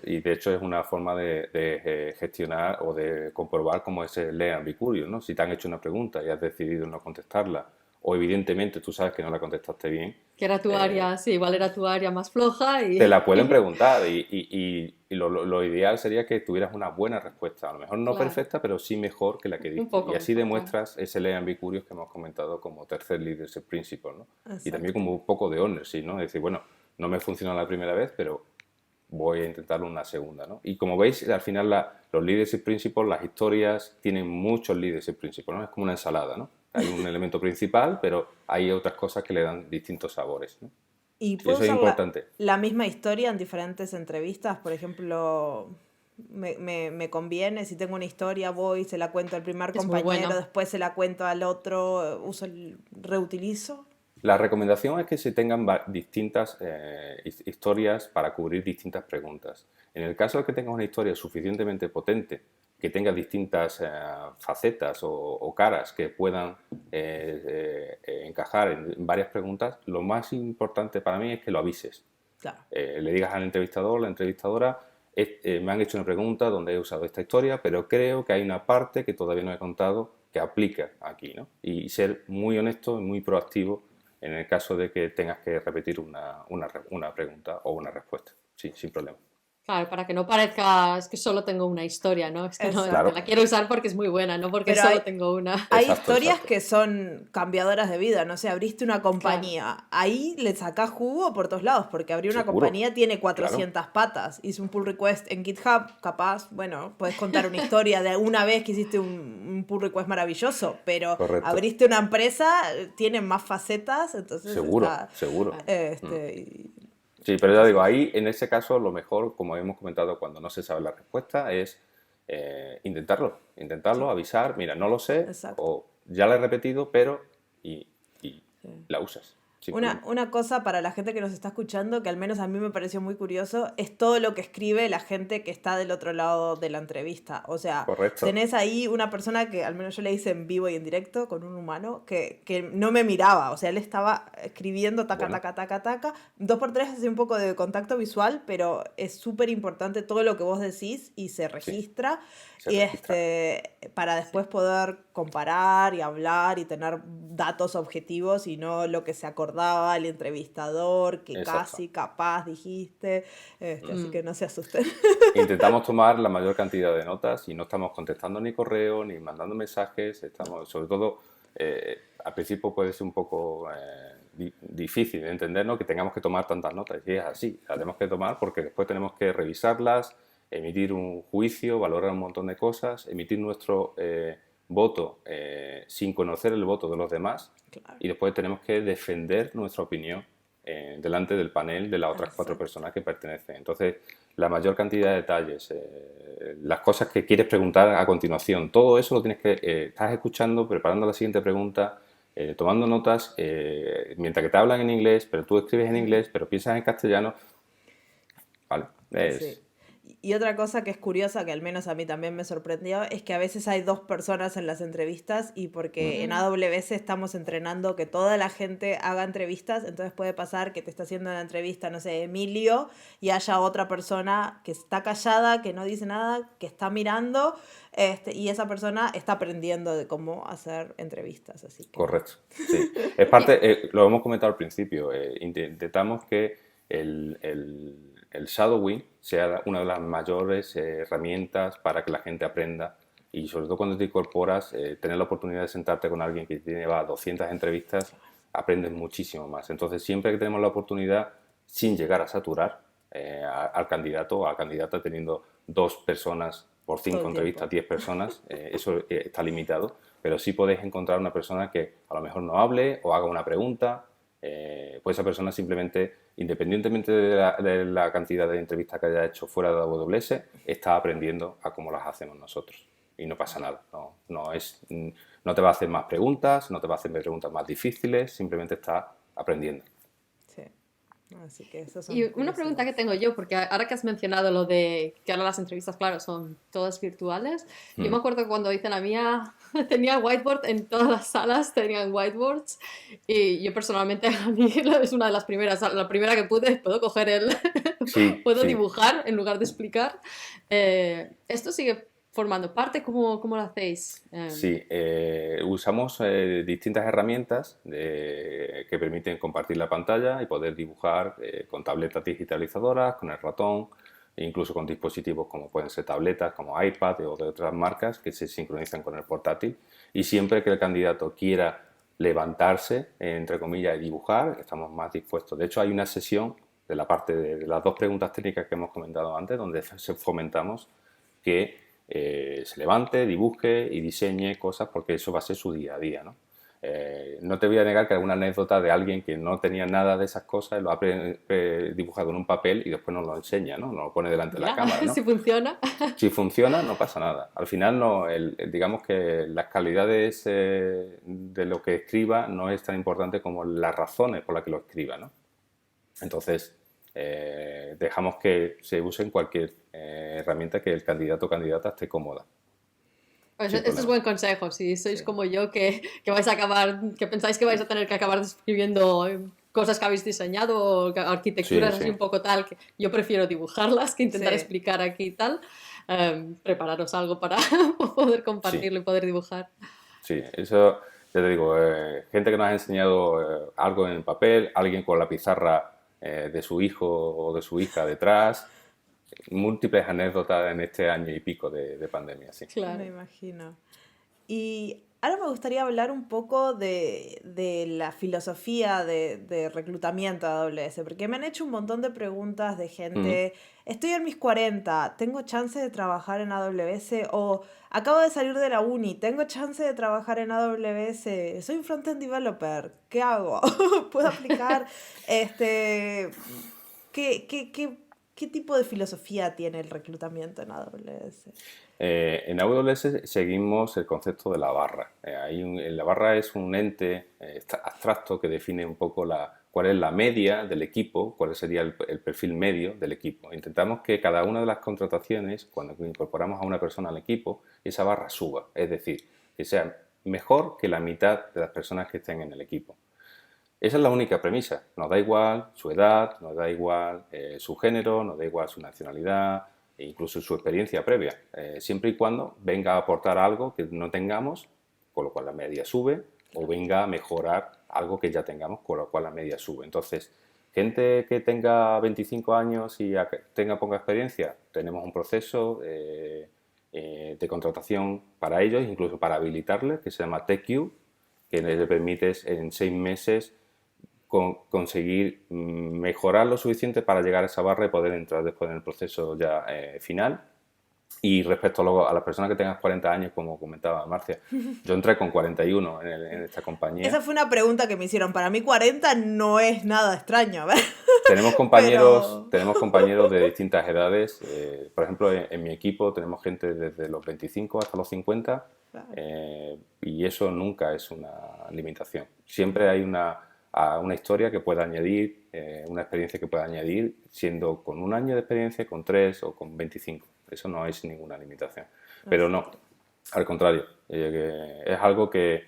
Y de hecho es una forma de gestionar o de comprobar cómo es el lean be curious, ¿no? Si te han hecho una pregunta y has decidido no contestarla, o evidentemente tú sabes que no la contestaste bien, Que era tu eh, área, sí, igual era tu área más floja te y la pueden preguntar y lo ideal sería que tuvieras una buena respuesta, a lo mejor no claro, perfecta, pero sí mejor que la que un diste. Y poco así mejor, claro. demuestras ese lean be curious que hemos comentado como tercer leadership principle, ¿no? Y también Exacto. como un poco de ownership, ¿no? Es decir, bueno, no me funcionó la primera vez, pero voy a intentarlo una segunda, ¿no? Y como veis, al final los leadership principles, las historias tienen muchos leadership principles, ¿no? Es como una ensalada, ¿no? Hay un elemento principal, pero hay otras cosas que le dan distintos sabores, ¿no? ¿Y Y puedo eso es usar importante. la misma historia en diferentes entrevistas? Por ejemplo, me conviene, si tengo una historia, voy, se la cuento al primer Es muy compañero, bueno. después se la cuento al otro, reutilizo. La recomendación es que se tengan distintas historias para cubrir distintas preguntas. En el caso de que tengas una historia suficientemente potente, que tenga distintas facetas o caras que puedan encajar en varias preguntas, lo más importante para mí es que lo avises. Claro, Le digas al entrevistador, la entrevistadora, me han hecho una pregunta donde he usado esta historia, pero creo que hay una parte que todavía no he contado que aplica aquí, ¿no? Y ser muy honesto y muy proactivo en el caso de que tengas que repetir una pregunta o una respuesta. Sí, sin problema. Claro, para que no parezca, es que solo tengo una historia, ¿no? Es que no, es que Claro, exacto. la quiero usar porque es muy buena, no porque Pero solo tengo una. hay exacto, historias exacto. que son cambiadoras de vida, no sé, abriste una Claro, compañía, ahí le sacás jugo por todos lados, porque abrir una Seguro, compañía tiene claro, 400 patas, hice un pull request en GitHub, capaz, bueno, puedes contar una historia de una vez que hiciste un pull request maravilloso, pero correcto. abriste una empresa, tiene más facetas, entonces Seguro, está, seguro. claro. Sí, pero ya digo, entonces, ahí en ese caso lo mejor, como hemos comentado, cuando no se sabe la respuesta, es intentarlo, sí, avisar, mira, no lo sé, exacto. o ya la he repetido, pero y Sí. la usas. sin Una, problema. una cosa para la gente que nos está escuchando, que al menos a mí me pareció muy curioso, es todo lo que escribe la gente que está del otro lado de la entrevista. O sea, Correcto. tenés ahí una persona que al menos yo le hice en vivo y en directo con un humano que no me miraba. O sea, él estaba escribiendo taca, Bueno, taca, taca, taca. Dos por tres hace un poco de contacto visual, pero es súper importante todo lo que vos decís y se sí, registra. se Y registra. para Sí. después poder comparar y hablar y tener datos objetivos y no lo que se acordaba el entrevistador, que Exacto. casi capaz dijiste. Así Mm. que no se asusten. Intentamos tomar la mayor cantidad de notas y no estamos contestando ni correo ni mandando mensajes. Estamos, sobre todo, al principio puede ser un poco difícil de entender, ¿no? Que tengamos que tomar tantas notas. Y es así, las tenemos que tomar porque después tenemos que revisarlas, emitir un juicio, valorar un montón de cosas, emitir nuestro voto sin conocer el voto de los demás Claro, y después tenemos que defender nuestra opinión delante del panel de las otras 4 exacto. personas que pertenecen. Entonces, la mayor cantidad de detalles, las cosas que quieres preguntar a continuación, todo eso lo tienes que, estás escuchando, preparando la siguiente pregunta, tomando notas, mientras que te hablan en inglés, pero tú escribes en inglés, pero piensas en castellano, ¿vale? Sí. Y otra cosa que es curiosa, que al menos a mí también me sorprendió, es que a veces hay dos personas en las entrevistas y porque en Mm. AWS estamos entrenando que toda la gente haga entrevistas, entonces puede pasar que te está haciendo una entrevista, no sé, Emilio, y haya otra persona que está callada, que no dice nada, que está mirando, y esa persona está aprendiendo de cómo hacer entrevistas, así que... Correcto, sí. Es Y, parte, lo hemos comentado al principio, intentamos que el shadowing sea una de las mayores herramientas para que la gente aprenda y sobre todo cuando te incorporas, tener la oportunidad de sentarte con alguien que tiene 200 entrevistas, aprendes muchísimo más. Entonces, siempre que tenemos la oportunidad, sin llegar a saturar al candidato o a la candidata, teniendo 2 personas por Todo 5 el entrevistas, tiempo. 10 personas, eso está limitado, pero sí podéis encontrar una persona que a lo mejor no hable o haga una pregunta, pues esa persona simplemente, independientemente de la cantidad de entrevistas que haya hecho fuera de AWS, está aprendiendo a cómo las hacemos nosotros. Y no pasa nada, no te va a hacer más preguntas, no te va a hacer preguntas más difíciles, simplemente está aprendiendo. Sí. Así que esas y son una pregunta que curiosidades. tengo yo, porque ahora que has mencionado lo de que ahora las entrevistas, claro, son todas virtuales, yo me Mm. acuerdo que cuando hice la mía tenía whiteboard en todas las salas, tenían whiteboards, y yo personalmente a mí es una de las primeras, la primera que puedo coger Sí, puedo sí. dibujar en lugar de explicar. ¿Esto sigue formando parte? ¿Cómo lo hacéis? Sí, usamos distintas herramientas que permiten compartir la pantalla y poder dibujar con tabletas digitalizadoras, con el ratón, e incluso con dispositivos como pueden ser tabletas, como iPad o de otras marcas que se sincronizan con el portátil. Y siempre que el candidato quiera levantarse, entre comillas, y dibujar, estamos más dispuestos. De hecho, hay una sesión de la parte de las 2 preguntas técnicas que hemos comentado antes, donde fomentamos que se levante, dibuje y diseñe cosas porque eso va a ser su día a día, ¿no? No te voy a negar que alguna anécdota de alguien que no tenía nada de esas cosas lo ha dibujado en un papel y después nos lo enseña, ¿no? Nos lo pone delante de la Mira, cámara, ¿no? si funciona. Si funciona, no pasa nada. Al final, no, digamos que las calidades de lo que escriba no es tan importante como las razones por las que lo escriba, ¿no? Entonces, dejamos que se use en cualquier herramienta que el candidato o candidata esté cómoda, Pues sin este es problema. buen consejo. Si sois Sí. como yo, que vais a acabar, que pensáis que vais a tener que acabar escribiendo cosas que habéis diseñado o Sí, arquitecturas así sí, un poco tal, que yo prefiero dibujarlas que intentar Sí. explicar aquí y tal. Prepararos algo para poder sí, compartirlo y poder dibujar. sí. Eso, ya te digo, gente que nos ha enseñado algo en papel, alguien con la pizarra de su hijo o de su hija detrás, múltiples anécdotas en este año y pico de pandemia, sí. Me Claro. imagino. Y ahora me gustaría hablar un poco de la filosofía de reclutamiento de AWS, porque me han hecho un montón de preguntas de Mm. gente, estoy en mis 40, ¿tengo chance de trabajar en AWS? O acabo de salir de la uni, ¿tengo chance de trabajar en AWS? Soy un frontend developer, ¿qué hago? ¿Puedo aplicar? Este, ¿qué ¿Qué tipo de filosofía tiene el reclutamiento en AWS? En AWS seguimos el concepto de la barra. La barra es un ente abstracto que define un poco cuál es la media del equipo, cuál sería el perfil medio del equipo. Intentamos que cada una de las contrataciones, cuando incorporamos a una persona al equipo, esa barra suba, es decir, que sea mejor que la mitad de las personas que estén en el equipo. Esa es la única premisa. Nos da igual su edad, nos da igual su género, nos da igual su nacionalidad e incluso su experiencia previa, siempre y cuando venga a aportar algo que no tengamos, con lo cual la media sube, o venga a mejorar algo que ya tengamos, con lo cual la media sube. Entonces, gente que tenga 25 años y tenga poca experiencia, tenemos un proceso de contratación para ellos, incluso para habilitarles, que se llama TechQ, que le permite en 6 meses conseguir mejorar lo suficiente para llegar a esa barra y poder entrar después en el proceso ya final. Y respecto a las personas que tengan 40 años, como comentaba Marcia, yo entré con 41 en esta compañía. Esa fue una pregunta que me hicieron. Para mí 40 no es nada extraño, a ver. Tenemos compañeros de distintas edades. Por ejemplo, en mi equipo tenemos gente desde los 25 hasta los 50, y eso nunca es una limitación. Siempre hay una historia que pueda añadir, una experiencia que pueda añadir, siendo con 1 año de experiencia, con 3 o con 25. Eso no es ninguna limitación. Pero no, al contrario, es algo que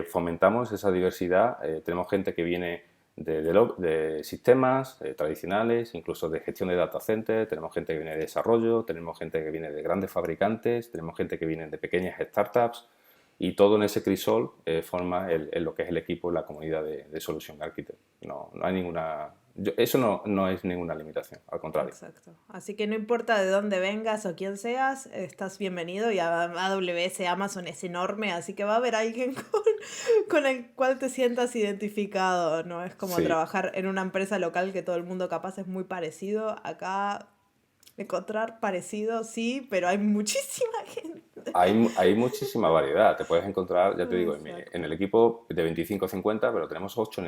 fomentamos, esa diversidad. Tenemos gente que viene de sistemas tradicionales, incluso de gestión de data center, tenemos gente que viene de desarrollo, tenemos gente que viene de grandes fabricantes, tenemos gente que viene de pequeñas startups, y todo en ese crisol forma lo que es el equipo, la comunidad de Solution Architect. No hay ninguna... eso no es ninguna limitación, al contrario. Exacto. Así que no importa de dónde vengas o quién seas, estás bienvenido, y AWS, Amazon es enorme, así que va a haber alguien con el cual te sientas identificado. No es como trabajar en una empresa local que todo el mundo capaz es muy parecido. Acá encontrar parecido, sí, pero hay muchísima gente. Hay muchísima variedad. Te puedes encontrar, ya te digo, en el equipo de 25 o 50, pero tenemos 8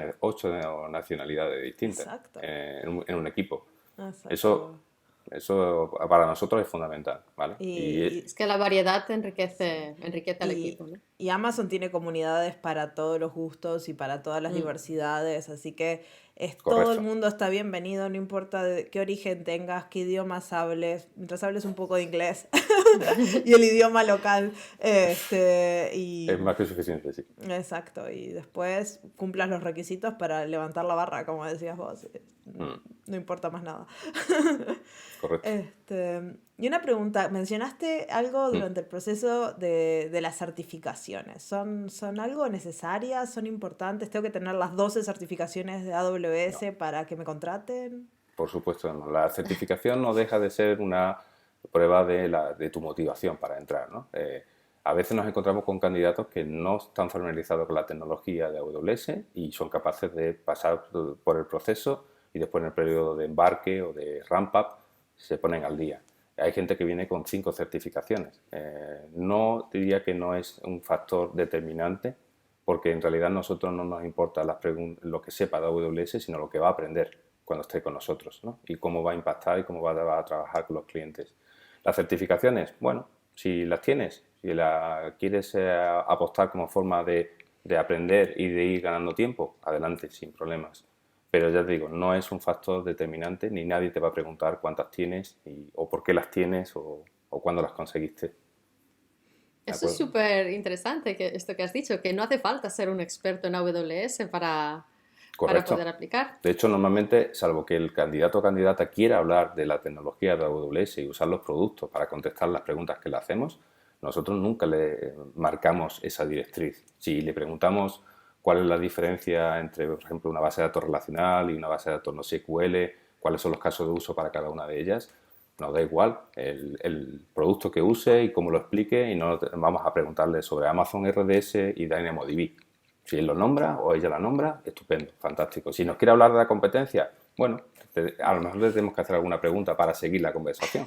nacionalidades distintas en un equipo. Exacto. Eso para nosotros es fundamental, ¿vale? Es que la variedad enriquece al equipo, ¿no? Y Amazon tiene comunidades para todos los gustos y para todas las diversidades, así que todo el mundo está bienvenido, no importa de qué origen tengas, qué idiomas hables, mientras hables un poco de inglés y el idioma local. Es más que suficiente, sí. Exacto, y después cumplas los requisitos para levantar la barra, como decías vos. No importa más nada. Correcto. Y una pregunta, mencionaste algo durante el proceso de las certificaciones. ¿Son algo necesarias? ¿Son importantes? ¿Tengo que tener las 12 certificaciones de AWS para que me contraten? Por supuesto, no. La certificación no deja de ser una prueba de tu motivación para entrar, ¿no? A veces nos encontramos con candidatos que no están familiarizados con la tecnología de AWS y son capaces de pasar por el proceso, y después en el periodo de embarque o de ramp-up se ponen al día. Hay gente que viene con 5 certificaciones. No diría que no es un factor determinante, porque en realidad a nosotros no nos importa lo que sepa de AWS, sino lo que va a aprender cuando esté con nosotros, ¿no? Y cómo va a impactar y cómo va a trabajar con los clientes. Las certificaciones, bueno, si las tienes, si quieres apostar como forma de aprender y de ir ganando tiempo, adelante, sin problemas. Pero ya te digo, no es un factor determinante, ni nadie te va a preguntar cuántas tienes o por qué las tienes o cuándo las conseguiste. Eso es súper interesante, esto que has dicho, que no hace falta ser un experto en AWS para poder aplicar. De hecho, normalmente, salvo que el candidato o candidata quiera hablar de la tecnología de AWS y usar los productos para contestar las preguntas que le hacemos, nosotros nunca le marcamos esa directriz. Si le preguntamos cuál es la diferencia entre, por ejemplo, una base de datos relacional y una base de datos no SQL, cuáles son los casos de uso para cada una de ellas, nos da igual el producto que use y cómo lo explique, y no vamos a preguntarle sobre Amazon RDS y DynamoDB. Si él lo nombra o ella la nombra, estupendo, fantástico. Si nos quiere hablar de la competencia, bueno, a lo mejor le tenemos que hacer alguna pregunta para seguir la conversación,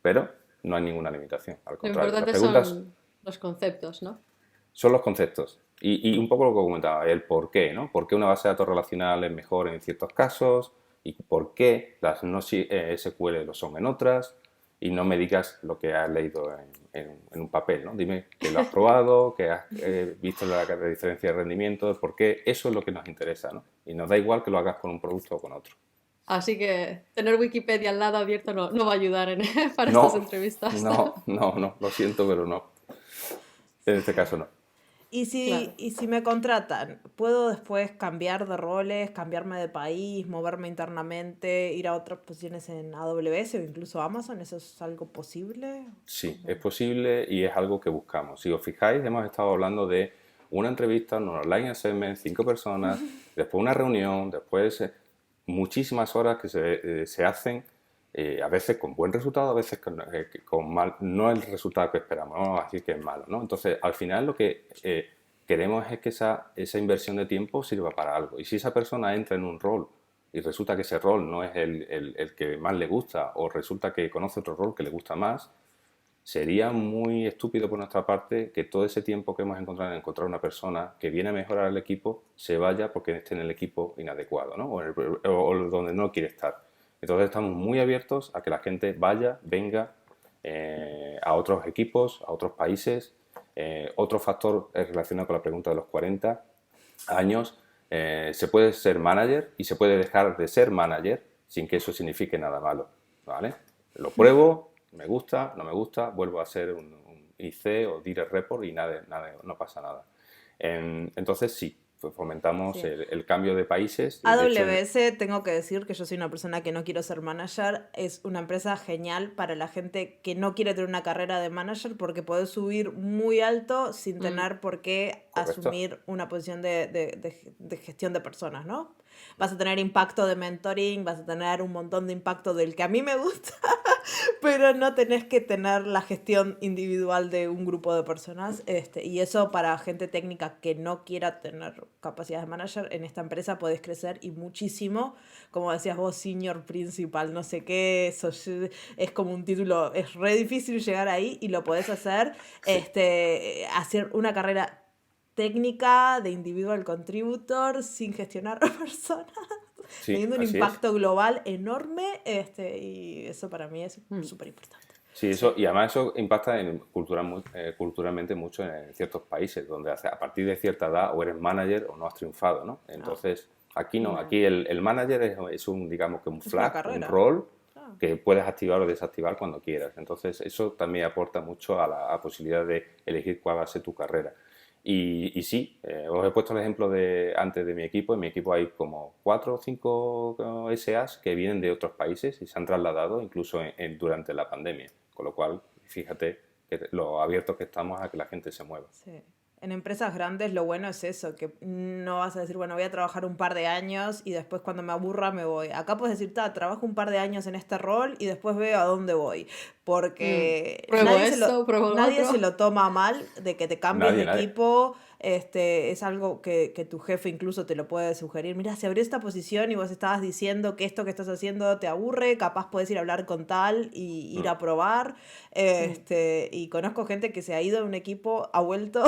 pero no hay ninguna limitación, al contrario. Lo importante son los conceptos, ¿no? Son los conceptos. Y un poco lo que comentaba, el por qué, ¿no? ¿Por qué una base de datos relacional es mejor en ciertos casos? y por qué las no SQL lo son en otras, y no me digas lo que has leído en un papel, ¿no? Dime que lo has probado, que has visto la diferencia de rendimiento, por qué, eso es lo que nos interesa, ¿no? Y nos da igual que lo hagas con un producto o con otro. Así que tener Wikipedia al lado abierto no va a ayudar para estas No, entrevistas. no, lo siento, pero no. En este caso no. Claro. Y si me contratan, ¿puedo después cambiar de roles, cambiarme de país, moverme internamente, ir a otras posiciones en AWS o incluso Amazon? ¿Eso es algo posible? Sí, es posible y es algo que buscamos. Si os fijáis, hemos estado hablando de una entrevista, un online assessment, 5 personas, después una reunión, después muchísimas horas que se hacen, a veces con buen resultado, a veces con mal, no el resultado que esperamos, no vamos a decir que es malo, ¿no? Entonces, al final lo que queremos es que esa inversión de tiempo sirva para algo. Y si esa persona entra en un rol y resulta que ese rol no es el que más le gusta, o resulta que conoce otro rol que le gusta más, sería muy estúpido por nuestra parte que todo ese tiempo que hemos encontrado en encontrar una persona que viene a mejorar el equipo se vaya porque esté en el equipo inadecuado, ¿no? O donde no quiere estar. Entonces estamos muy abiertos a que la gente vaya, venga a otros equipos, a otros países. Otro factor es relacionado con la pregunta de los 40 años. Se puede ser manager y se puede dejar de ser manager sin que eso signifique nada malo, ¿vale? Lo pruebo, me gusta, no me gusta, vuelvo a ser un IC o Direct Report y no pasa nada. Entonces sí, pues fomentamos Sí. el cambio de países. Y de hecho, AWS, tengo que decir que yo soy una persona que no quiero ser manager. Es una empresa genial para la gente que no quiere tener una carrera de manager porque podés subir muy alto sin tener por qué Correcto. asumir una posición de gestión de personas, ¿no? Vas a tener impacto de mentoring, vas a tener un montón de impacto del que a mí me gusta, pero no tenés que tener la gestión individual de un grupo de personas. Y eso para gente técnica que no quiera tener capacidad de manager, en esta empresa podés crecer y muchísimo. Como decías vos, senior principal, no sé qué, eso es como un título, es re difícil llegar ahí y lo podés hacer, Sí. hacer una carrera técnica de individual contributor sin gestionar personas, Sí, teniendo un así es. impacto global enorme, y eso para mí es súper importante. Sí, Sí. y además eso impacta culturalmente mucho en ciertos países, donde a partir de cierta edad o eres manager o no has triunfado, ¿no? Entonces, aquí no, aquí el manager es un, digamos que un Es una flag, un carrera. rol Ah. que puedes activar o desactivar cuando quieras. Entonces, eso también aporta mucho a la posibilidad de elegir cuál va a ser tu carrera. Y sí, os he puesto el ejemplo antes de mi equipo. En mi equipo hay como 4 o 5 SAs que vienen de otros países y se han trasladado incluso durante la pandemia. Con lo cual, fíjate lo abiertos que estamos a que la gente se mueva. Sí. En empresas grandes lo bueno es eso, que no vas a decir, bueno, voy a trabajar un par de años y después cuando me aburra me voy. Acá puedes decir, trabajo un par de años en este rol y después veo a dónde voy. Porque Pruebo esto, pruebo lo nadie otro. se lo toma mal de que te cambies de Nadie. equipo. Es algo que tu jefe incluso te lo puede sugerir. Mira, se abrió esta posición y vos estabas diciendo que esto que estás haciendo te aburre, capaz puedes ir a hablar con tal y ir a probar. Y conozco gente que se ha ido de un equipo, ha vuelto,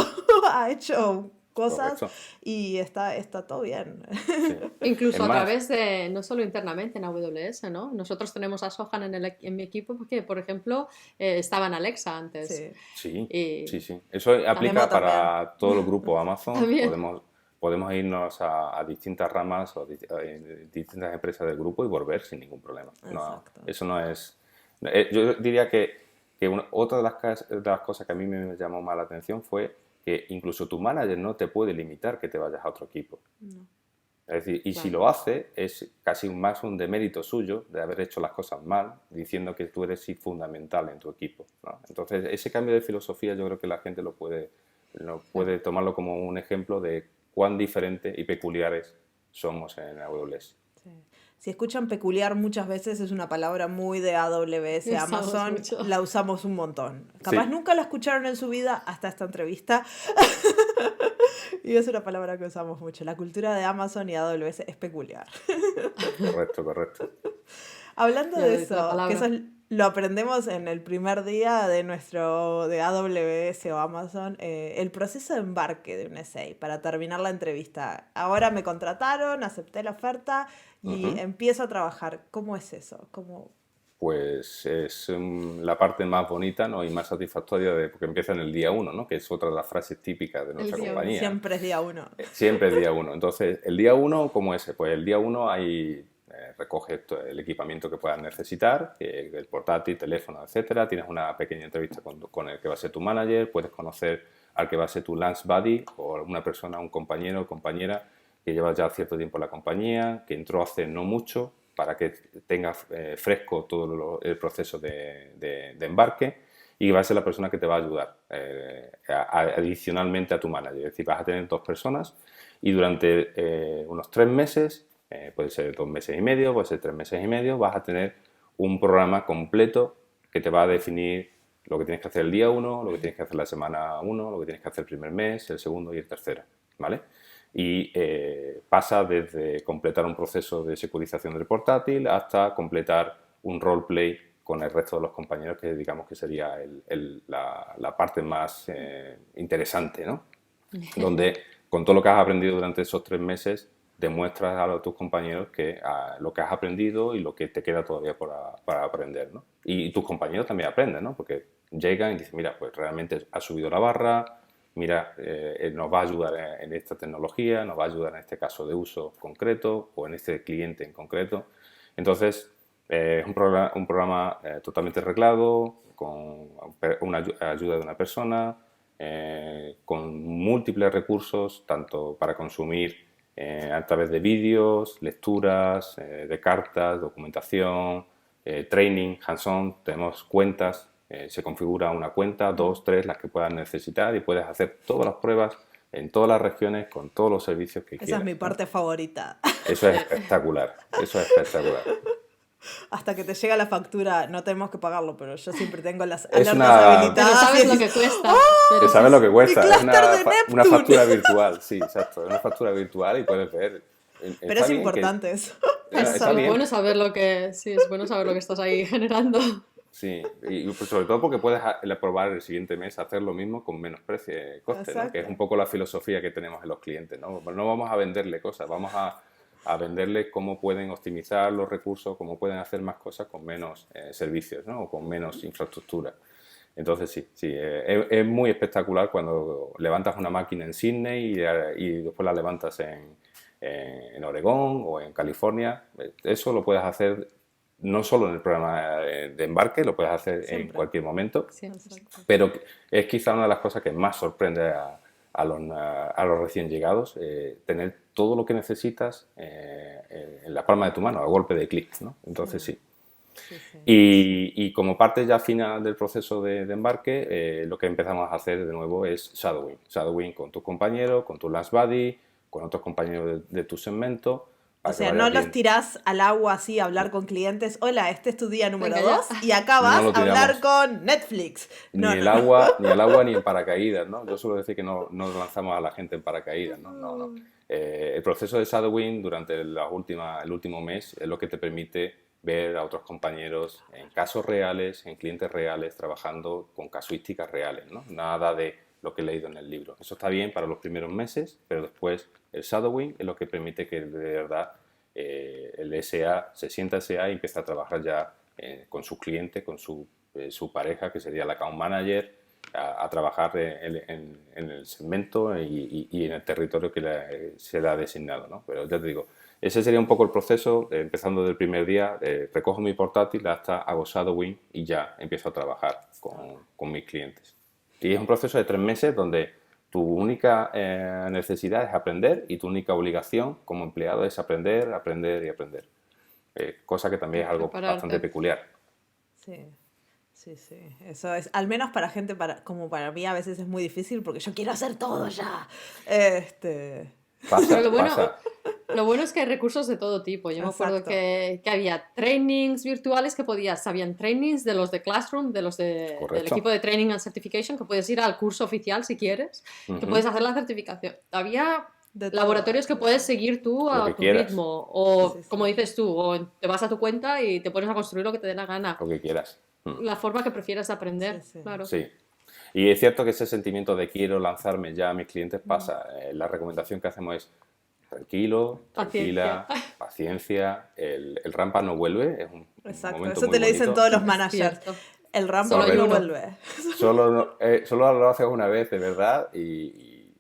ha hecho cosas Correcto. y está todo bien. Sí. Es Incluso a más, través de, no solo internamente en AWS, ¿no? Nosotros tenemos a Sohan en mi equipo porque, por ejemplo, estaba en Alexa antes. Sí, sí. Y Eso a Memo aplica también. para todos los grupos Amazon. también, Podemos irnos a distintas ramas o distintas empresas del grupo y volver sin ningún problema. No, Exacto. eso no es... Yo diría que otra de las cosas que a mí me llamó más la atención fue que incluso tu manager no te puede limitar que te vayas a otro equipo. No. Es decir, y si Claro. lo hace, es casi más un demérito suyo de haber hecho las cosas mal, diciendo que tú eres fundamental en tu equipo, ¿no? Entonces, ese cambio de filosofía yo creo que la gente lo puede tomarlo como un ejemplo de cuán diferentes y peculiares somos en AWS. Sí. Si escuchan peculiar muchas veces es una palabra muy de AWS, usamos Amazon, mucho. la usamos un montón. Capaz Sí, nunca la escucharon en su vida hasta esta entrevista. Y es una palabra que usamos mucho. La cultura de Amazon y AWS es peculiar. correcto. Hablando Ya de lo dice la eso, que eso palabra. lo aprendemos en el primer día de AWS o Amazon, el proceso de embarque de un essay para terminar la entrevista. Ahora me contrataron, acepté la oferta y empiezo a trabajar. ¿Cómo es eso? ¿Cómo... Pues es la parte más bonita, ¿no? Y más satisfactoria porque empieza en el día uno, ¿no? Que es otra de las frases típicas de El nuestra día uno. compañía. Siempre es día uno. Siempre es día uno. Entonces, el día uno, ¿cómo es? Pues el día uno recoges el equipamiento que puedas necesitar, el portátil, teléfono, etcétera. Tienes una pequeña entrevista con el que va a ser tu manager, puedes conocer al que va a ser tu lunch buddy o una persona, un compañero o compañera que lleva ya cierto tiempo en la compañía, que entró hace no mucho, para que tengas fresco todo el proceso de embarque, y va a ser la persona que te va a ayudar adicionalmente a tu manager. Es decir, vas a tener 2 personas y durante unos 3 meses, puede ser 2 meses y medio, puede ser 3 meses y medio, vas a tener un programa completo que te va a definir lo que tienes que hacer el día 1, lo que tienes que hacer la semana 1, lo que tienes que hacer el primer mes, el segundo y el tercero, ¿vale? Y pasa desde completar un proceso de securización del portátil hasta completar un roleplay con el resto de los compañeros, que digamos que sería la parte más interesante, ¿no? Donde con todo lo que has aprendido durante esos 3 meses demuestras a tus compañeros lo que has aprendido y lo que te queda todavía para aprender, ¿no? Y tus compañeros también aprenden, ¿no? Porque llegan y dicen, mira, pues realmente has subido la barra, mira, nos va a ayudar en esta tecnología, nos va a ayudar en este caso de uso concreto o en este cliente en concreto. Entonces, es un programa totalmente reglado, con una ayuda de una persona, con múltiples recursos, tanto para consumir a través de vídeos, lecturas, de cartas, documentación, training, hands-on, tenemos cuentas. Se configura una cuenta, 2, 3, las que puedas necesitar, y puedes hacer todas las pruebas en todas las regiones con todos los servicios que quieras. Esa es mi parte favorita. Eso es espectacular, eso es espectacular. Hasta que te llega la factura, no tenemos que pagarlo, pero yo siempre tengo las Es alertas una- habilitadas. Pero sabes y lo que dices, cuesta. ¡Oh! Pero ¿Sabes lo que cuesta? Mi Es clúster de una Neptune. factura virtual, sí, exacto. Es una factura virtual y puedes ver. Pero Está es bien importante eso. está es bien. bueno saber lo que, sí, es bueno saber lo que estás ahí generando. Sí, y pues sobre todo porque puedes probar el siguiente mes hacer lo mismo con menos precio, coste, ¿no? Que es Exacto. un poco la filosofía que tenemos en los clientes, ¿no? No vamos a venderle cosas, vamos a venderles cómo pueden optimizar los recursos, cómo pueden hacer más cosas con menos servicios, ¿no? O con menos infraestructura. Entonces sí, es muy espectacular cuando levantas una máquina en Sydney y después la levantas en Oregón o en California. Eso lo puedes hacer no solo en el programa de embarque, lo puedes hacer en Siempre. cualquier momento, Sí, Exacto. pero es quizá una de las cosas que más sorprende a los recién llegados, tener todo lo que necesitas en la palma de tu mano, a golpe de clic, ¿no? Entonces sí. Sí, sí. Y como parte ya final del proceso de embarque, lo que empezamos a hacer de nuevo es shadowing. Shadowing con tus compañeros, con tu lunch buddy, con otros compañeros de tu segmento. O Para que sea, vayas no los viendo. tirás al agua así a hablar con clientes. Hola, este es tu día número Venga, ya. 2 y acá No vas lo a hablar tiramos. con Netflix. Ni No, el no, no. agua, ni al agua ni en paracaídas, ¿no? Yo suelo decir que no lanzamos a la gente en paracaídas, ¿no? No. El proceso de shadowing durante el último mes es lo que te permite ver a otros compañeros en casos reales, en clientes reales, trabajando con casuísticas reales, ¿no? Nada de lo que he leído en el libro. Eso está bien para los primeros meses, pero después el shadowing es lo que permite que de verdad el SA se sienta SA y empieza a trabajar ya con su cliente, con su pareja, que sería la account manager, a trabajar en el segmento y en el territorio que se le ha designado, ¿no? Pero ya te digo, ese sería un poco el proceso, empezando del primer día, recojo mi portátil hasta hago shadowing y ya empiezo a trabajar con mis clientes. Y es un proceso de 3 meses donde tu única necesidad es aprender y tu única obligación como empleado es aprender, aprender y aprender. Cosa que también es algo Prepararte. bastante peculiar. Sí, sí, sí. Eso es, al menos para gente como para mí a veces es muy difícil porque yo quiero hacer todo ya. Pasa, Pero lo bueno, pasa. lo bueno es que hay recursos de todo tipo. Yo me acuerdo Exacto. que había trainings virtuales que habían trainings de los de Classroom, del Correcto. equipo de Training and Certification, que puedes ir al curso oficial si quieres, que puedes hacer la certificación. Había De todo. laboratorios que puedes seguir tú Lo a que tu quieras. ritmo, o Sí, sí. como dices tú, o te vas a tu cuenta y te pones a construir lo que te dé la gana. Lo que quieras. La forma que prefieras de aprender, Sí, sí. claro. Sí. Y es cierto que ese sentimiento de quiero lanzarme ya a mis clientes pasa. La recomendación que hacemos es tranquilo, Paciencia. tranquila, paciencia. El rampa no vuelve, es un Exacto, momento eso muy te lo dicen bonito. todos los Es managers. cierto. El rampa Solo hay no uno. vuelve. Solo lo haces una vez, de verdad, y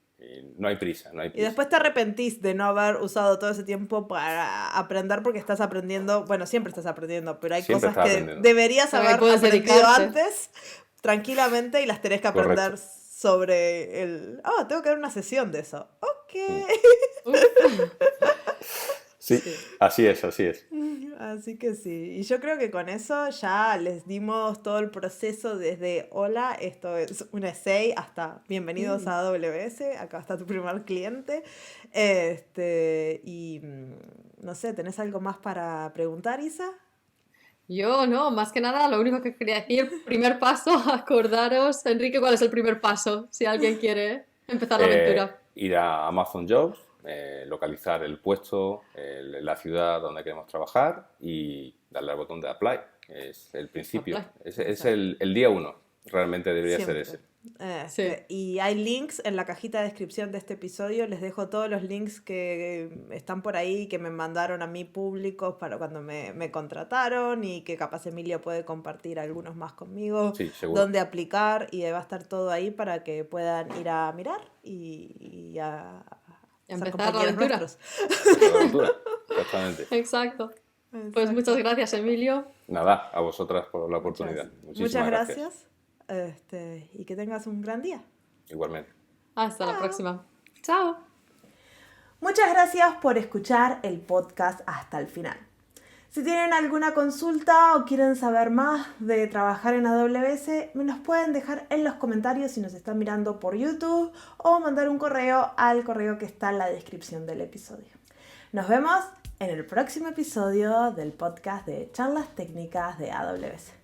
no hay prisa, no hay Y prisa. después te arrepentís de no haber usado todo ese tiempo para aprender porque estás aprendiendo, bueno, siempre estás aprendiendo, pero hay Siempre cosas estás que aprendiendo. deberías Pero ahí haber puedes aprendido dedicarte. antes tranquilamente y las tenés que aprender Correcto. sobre el... Oh, tengo que dar una sesión de eso. Ok. Mm. Uf. Sí, Sí. así es, así es. Así que sí, y yo creo que con eso ya les dimos todo el proceso desde hola, esto es un essay, hasta bienvenidos a AWS, acá está tu primer cliente. No sé, ¿tenés algo más para preguntar, Isa? Yo no, más que nada, lo único que quería decir, primer paso, acordaros, Enrique, ¿cuál es el primer paso? Si alguien quiere empezar la aventura. Ir a Amazon Jobs, localizar el puesto, la ciudad donde queremos trabajar y darle al botón de Apply. Es el principio. Apply. Es el día uno. Realmente debería ser Siempre. ese. Sí. Y hay links en la cajita de descripción de este episodio. Les dejo todos los links que están por ahí, que me mandaron a mí públicos para cuando me contrataron y que capaz Emilio puede compartir algunos más conmigo, Sí, seguro. dónde aplicar y va a estar todo ahí para que puedan ir a mirar y a ser Empezar la compañeros aventura. nuestros. La aventura. Exactamente. Exacto. Pues Exacto. muchas gracias, Emilio. Nada, a vosotras por la oportunidad. Muchísimas Muchas gracias. gracias. Y que tengas un gran día. Igualmente. Hasta la próxima. Chao. Muchas gracias por escuchar el podcast hasta el final. Si tienen alguna consulta o quieren saber más de trabajar en AWS, me los pueden dejar en los comentarios si nos están mirando por YouTube o mandar un correo al correo que está en la descripción del episodio. Nos vemos en el próximo episodio del podcast de Charlas Técnicas de AWS.